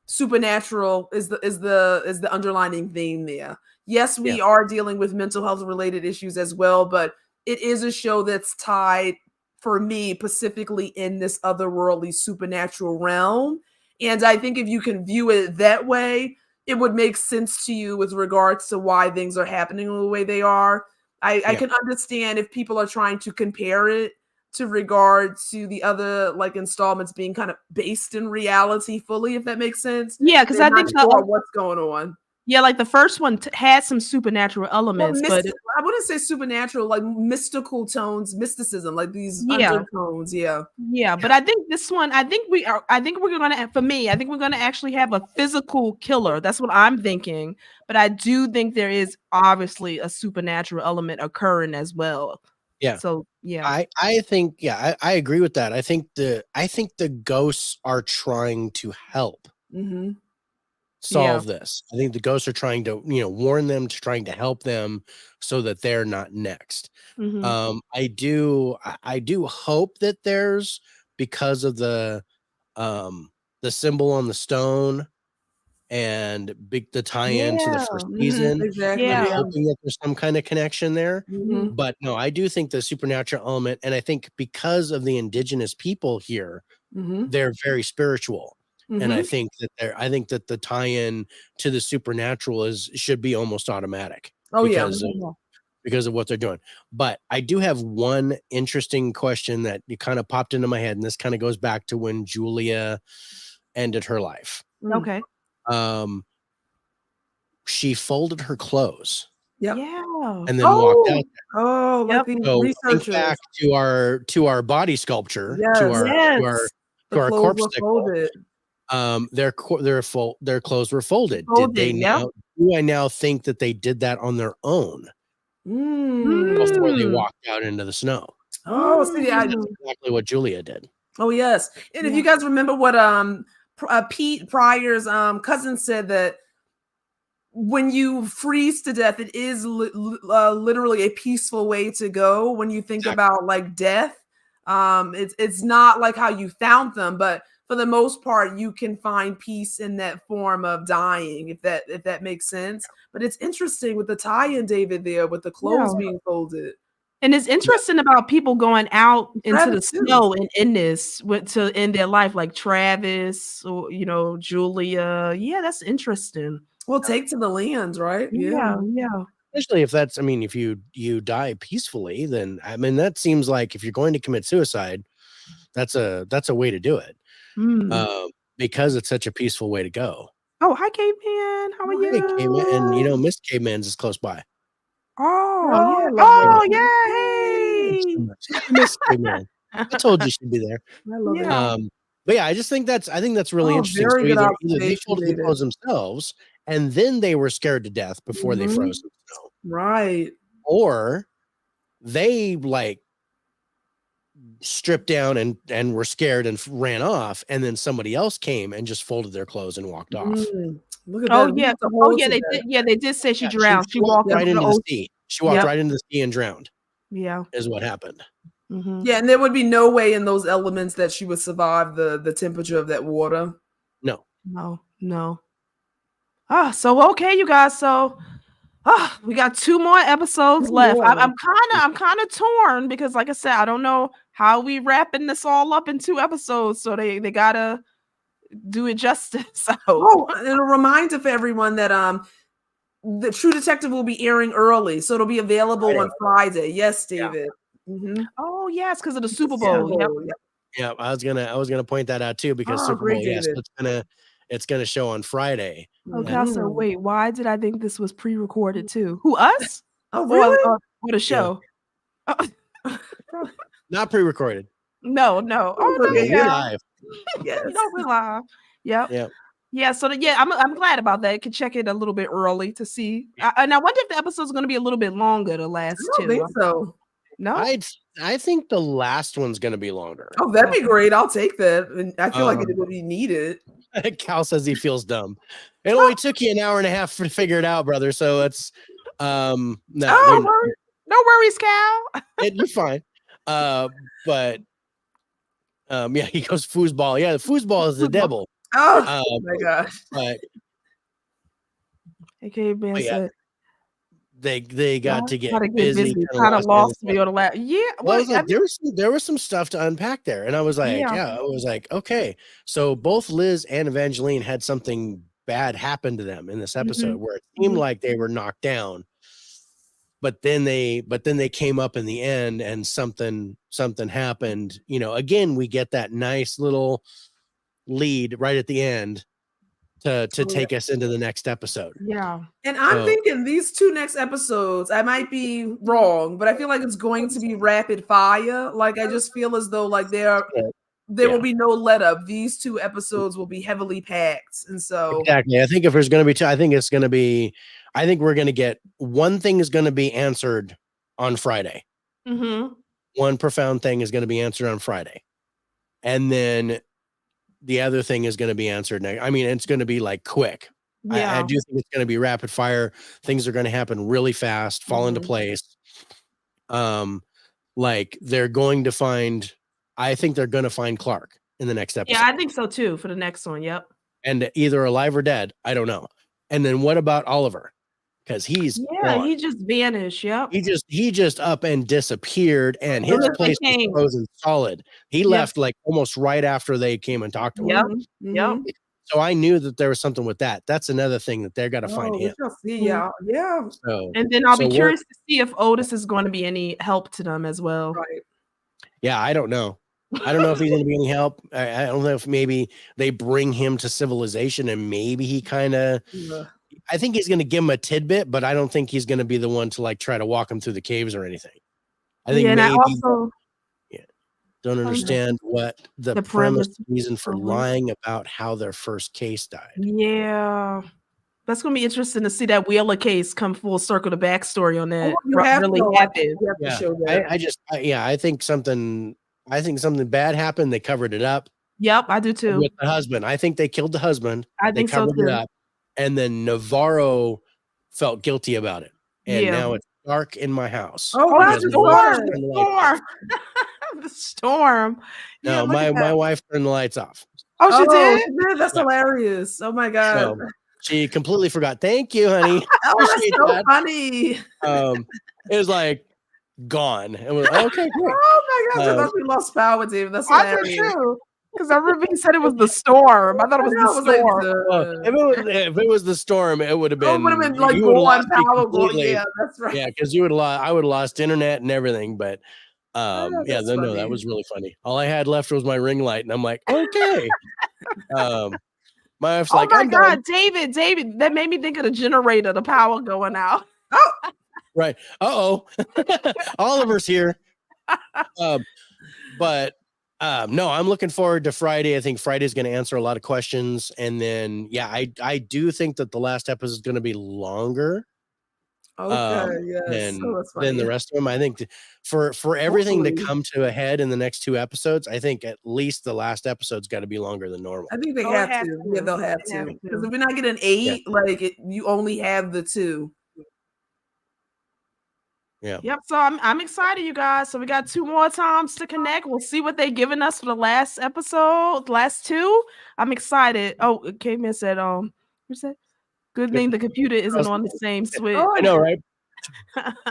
supernatural is the underlining theme there. Yes, we are dealing with mental health related issues as well, but it is a show that's tied for me specifically in this otherworldly supernatural realm. And I think if you can view it that way, it would make sense to you with regards to why things are happening the way they are. I can understand if people are trying to compare it to regard to the other like installments being kind of based in reality fully, if that makes sense. Yeah, because I think what's going on. Yeah, like the first one had some supernatural elements, but I wouldn't say supernatural, like mystical tones, mysticism, like these undertones. Yeah. But I think this one, I think we're gonna, for me, I think we're gonna actually have a physical killer. That's what I'm thinking. But I do think there is obviously a supernatural element occurring as well. Yeah. So I think I agree with that. I think the ghosts are trying to help solve this. I think the ghosts are trying to, warn them, trying to help them so that they're not next. I do hope that there's, because of the symbol on the stone and the tie-in to the first season. Exactly. I'm hoping that there's some kind of connection there. But no, I do think the supernatural element, and I think because of the indigenous people here, they're very spiritual. And I think that the tie-in to the supernatural should be almost automatic. Because of what they're doing. But I do have one interesting question that kind of popped into my head, and this kind of goes back to when Julia ended her life. Okay. She folded her clothes. Yeah. And then walked out there. Like the researchers. Think back to our body sculpture, to our corpse folded. Their clothes were folded. Do I now think that they did that on their own before they walked out into the snow? See, that's exactly what Julia did. Oh yes, and if you guys remember what Pete Pryor's cousin said, that when you freeze to death, it is literally a peaceful way to go. When you think about like death, it's not like how you found them, but for the most part, you can find peace in that form of dying, if that makes sense. But it's interesting with the tie-in, David, there with the clothes being folded. And it's interesting about people going out into the snow and in this to end their life, like Travis or Julia. Yeah, that's interesting. Well, take to the lands, right? Yeah. Especially if that's, if you die peacefully, then that seems like if you're going to commit suicide, that's a way to do it. Because it's such a peaceful way to go. Oh, hi, Caveman. How are you? Hey, Caveman. And Miss Caveman's is close by. Hey, Miss Caveman. I told you she'd be there. I love it. But yeah, I think that's really interesting. So either they folded the clothes themselves, and then they were scared to death before they froze in the snow. Right. Or they stripped down and were scared and ran off, and then somebody else came and just folded their clothes and walked off. Look at that. They did say she drowned. She walked right into the sea. She walked right into the sea and drowned. Yeah, is what happened. Yeah, and there would be no way in those elements that she would survive the temperature of that water. No. So okay, you guys. So we got 2 more episodes left. I'm kind of torn because, like I said, I don't know how we wrapping this all up in 2 episodes. So they gotta do it justice. And a reminder for everyone that the True Detective will be airing early, so it'll be available on Friday. Yes, David. Oh yes, because of the Super Bowl. Yeah, I was gonna point that out too, because Super Bowl. Yes, it's gonna show on Friday. Okay, so wait, why did I think this was pre-recorded too? Who, us? Oh, really? Or the show? Yeah. Not pre-recorded. No. You're live. Yes. We're live. Yep. Yeah. So I'm glad about that. You can check it a little bit early to see. And I wonder if the episode's going to be a little bit longer. The last 2. I don't think so. No. I think the last one's going to be longer. Oh, that'd be great. I'll take that. And I feel like it would be needed. Cal says he feels dumb. It only took you an hour and a half to figure it out, brother. So it's no, no worries, Cal. you're fine. But yeah, he goes foosball. Yeah, the foosball is the devil. Oh my gosh. But Okay, man said they got to get busy. Kind of lost me on the last. Yeah, well, I was like, there was some stuff to unpack there, and I was like, I was like, okay, so both Liz and Evangeline had something bad happen to them in this episode where it seemed like they were knocked down, but then they came up in the end, and something happened. Again, we get that nice little lead right at the end to take us into the next episode. Yeah. And I'm thinking these 2 next episodes, I might be wrong, but I feel like it's going to be rapid fire. Like, I just feel as though like there will be no let up. These 2 episodes will be heavily packed. And so exactly. I think if there's going to be 2, I think we're going to get one thing is going to be answered on Friday. One profound thing is going to be answered on Friday. And then the other thing is going to be answered next. I mean, it's going to be like quick. Yeah. I do think it's going to be rapid fire. Things are going to happen really fast, fall into place. Like they're going to find, I think they're going to find Clark in the next episode. Yeah, I think so too for the next one. Yep. And either alive or dead. I don't know. And then what about Oliver? Because he's gone. He just vanished. Yep. He just up and disappeared, and his place was frozen solid. He left like almost right after they came and talked to him. Yep. So I knew that there was something with that. That's another thing that they're got to find him. Yeah. So, and then I'll be curious to see if Otis is going to be any help to them as well. Right. Yeah, I don't know. I don't know if he's going to be any help. I don't know if maybe they bring him to civilization and maybe he kind of. I think he's going to give him a tidbit, but I don't think he's going to be the one to like try to walk him through the caves or anything. I think maybe don't understand what the premise reason for lying about how their first case died. Yeah. That's going to be interesting to see that Wheeler case come full circle, the backstory on that. I think something bad happened. They covered it up. Yep, I do too. With the husband. I think they killed the husband. I think they covered so too. it up. And then Navarro felt guilty about it. And now it's dark in my house. Oh, that's the storm. The storm. No, my wife turned the lights off. Oh, she did? That's hilarious. Oh my God. So she completely forgot. Thank you, honey. That's so funny. It was like gone. And we're like, okay, great. Oh my gosh, I thought we lost power, David. That's hilarious. I did too. Because I remember he said it was the storm. I thought it was the storm. If it was the storm, it would have been. It would have been like one power going. Yeah, that's right. Yeah, because I would have lost internet and everything. But that was really funny. All I had left was my ring light, and I'm like, okay. My wife's like, oh my God, David, that made me think of the generator, the power going out. Oh, right. Oliver's here. But. No, I'm looking forward to Friday. I think Friday's going to answer a lot of questions. And then, I do think that the last episode is going to be longer. Okay, yes. Than the rest of them. I think for everything to come to a head in the next 2 episodes, I think at least the last episode's got to be longer than normal. I think they have to. Yeah, they'll have to. Because if we're not getting 8, you only have the 2. Yeah. Yep. So I'm excited, you guys. So we got 2 more times to connect. We'll see what they're giving us for the last episode, last 2. I'm excited. Oh, Caveman said, who said? Good thing the computer isn't on the same switch. Oh, I know, right?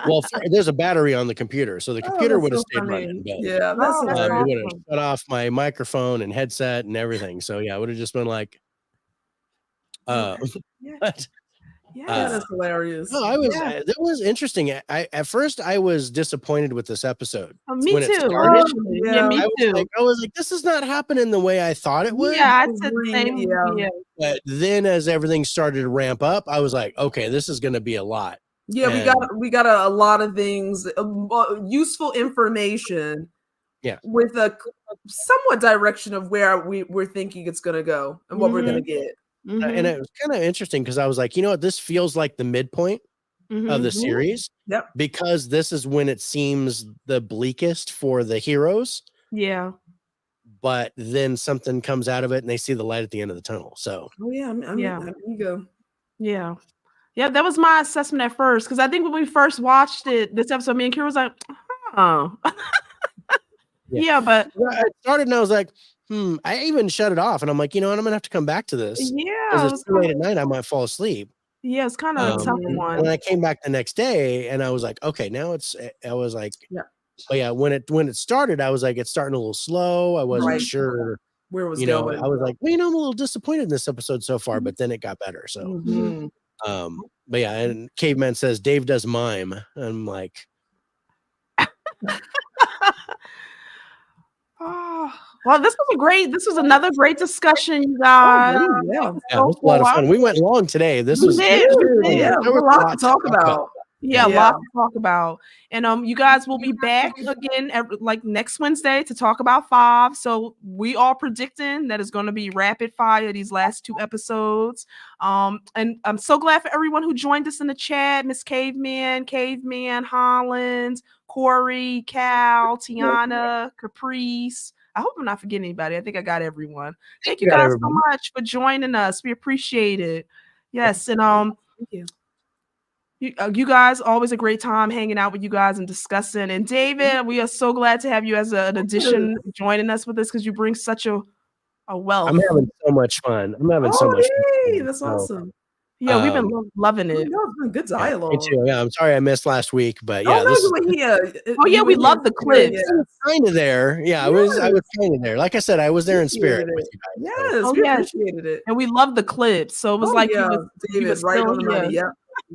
Well, there's a battery on the computer, so the computer would have stayed running. But, yeah, that's it would have shut off my microphone and headset and everything. So yeah, it would have just been like, Yeah, that's hilarious. No, that was interesting. At first I was disappointed with this episode. Me when too. It started. Me too. I was like, this is not happening the way I thought it would. Yeah, I said the same. Yeah. But then as everything started to ramp up, I was like, okay, this is going to be a lot. Yeah, we got a lot of things, useful information. Yeah, with a somewhat direction of where we're thinking it's going to go and what we're going to get. And it was kind of interesting because I was like, you know what, this feels like the midpoint of the series. Yep. Because this is when it seems the bleakest for the heroes. Yeah. But then something comes out of it and they see the light at the end of the tunnel. So I'm ego. Yeah. Yeah, that was my assessment at first. Because I think when we first watched it, this episode, me and Kira was like, oh. Yeah, but I started and I was like, I even shut it off. And I'm like, you know what? I'm going to have to come back to this. Yeah. Because it's too late at night. I might fall asleep. Yeah, it's kind of a tough one. And then I came back the next day and I was like, okay, now I was like, but yeah, when it started, I was like, it's starting a little slow. I wasn't sure where it was going. going. I was like, well, I'm a little disappointed in this episode so far, but then it got better. So, but yeah, and Caveman says Dave does mime. I'm like, oh, well, this was another great discussion, you guys. Yeah, it was a lot of fun. We went long today. This was we did. Yeah, a lot to talk about. Yeah, a lot to talk about. And you guys will be back again like next Wednesday to talk about 5. So we are predicting that it's going to be rapid fire these last 2 episodes. And I'm so glad for everyone who joined us in the chat. Miss Caveman, Holland, Corey, Cal, Tiana, Caprice. I hope I'm not forgetting anybody. I think I got everyone. Thank you guys so much for joining us. We appreciate it. Yes, and thank you. You guys, always a great time hanging out with you guys and discussing. And David, we are so glad to have you as an addition joining us with this because you bring such a wealth. I'm having so much fun. I'm having so much fun. That's awesome. Yeah, we've been loving it. It's been good dialogue. Me too. Yeah, I'm sorry I missed last week, but yeah. We love the clips. Kind of there. Yeah, I was kind of there. Like I said, I was there in spirit with you guys. Yes, we appreciated it. And we love the clips. So it was like David was right on the money. Yeah.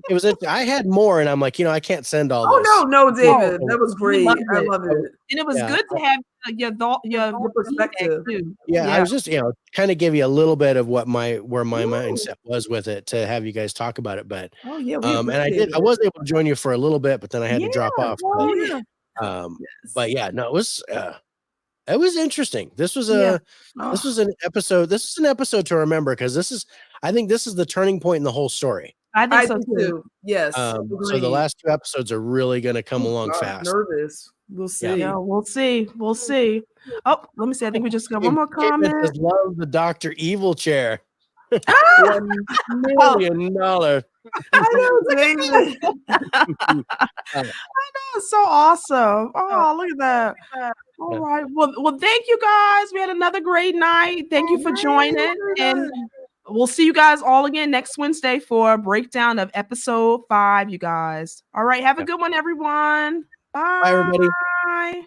It was I had more and I'm like, I can't send all this. No, David. That was great. I love it. And it was good to have your perspective. Yeah, I was just, kind of give you a little bit of what where my mindset was with it to have you guys talk about it. But and I was able to join you for a little bit, but then I had to drop off. But yeah, no, it was interesting. This was an episode. This is an episode to remember because I think this is the turning point in the whole story. I think so too. Yes. So the last 2 episodes are really going to come along fast. Nervous. We'll see. Yeah, we'll see. Oh, let me see. I think we just got one more comment. Love the Dr. Evil chair. $1 million. I know, David. I know, it's so awesome. Oh, look at that. All right. Well, thank you guys. We had another great night. Thank you for joining. And we'll see you guys all again next Wednesday for a breakdown of episode 5, you guys. All right. Have a good one, everyone. Bye. Bye, everybody. Bye.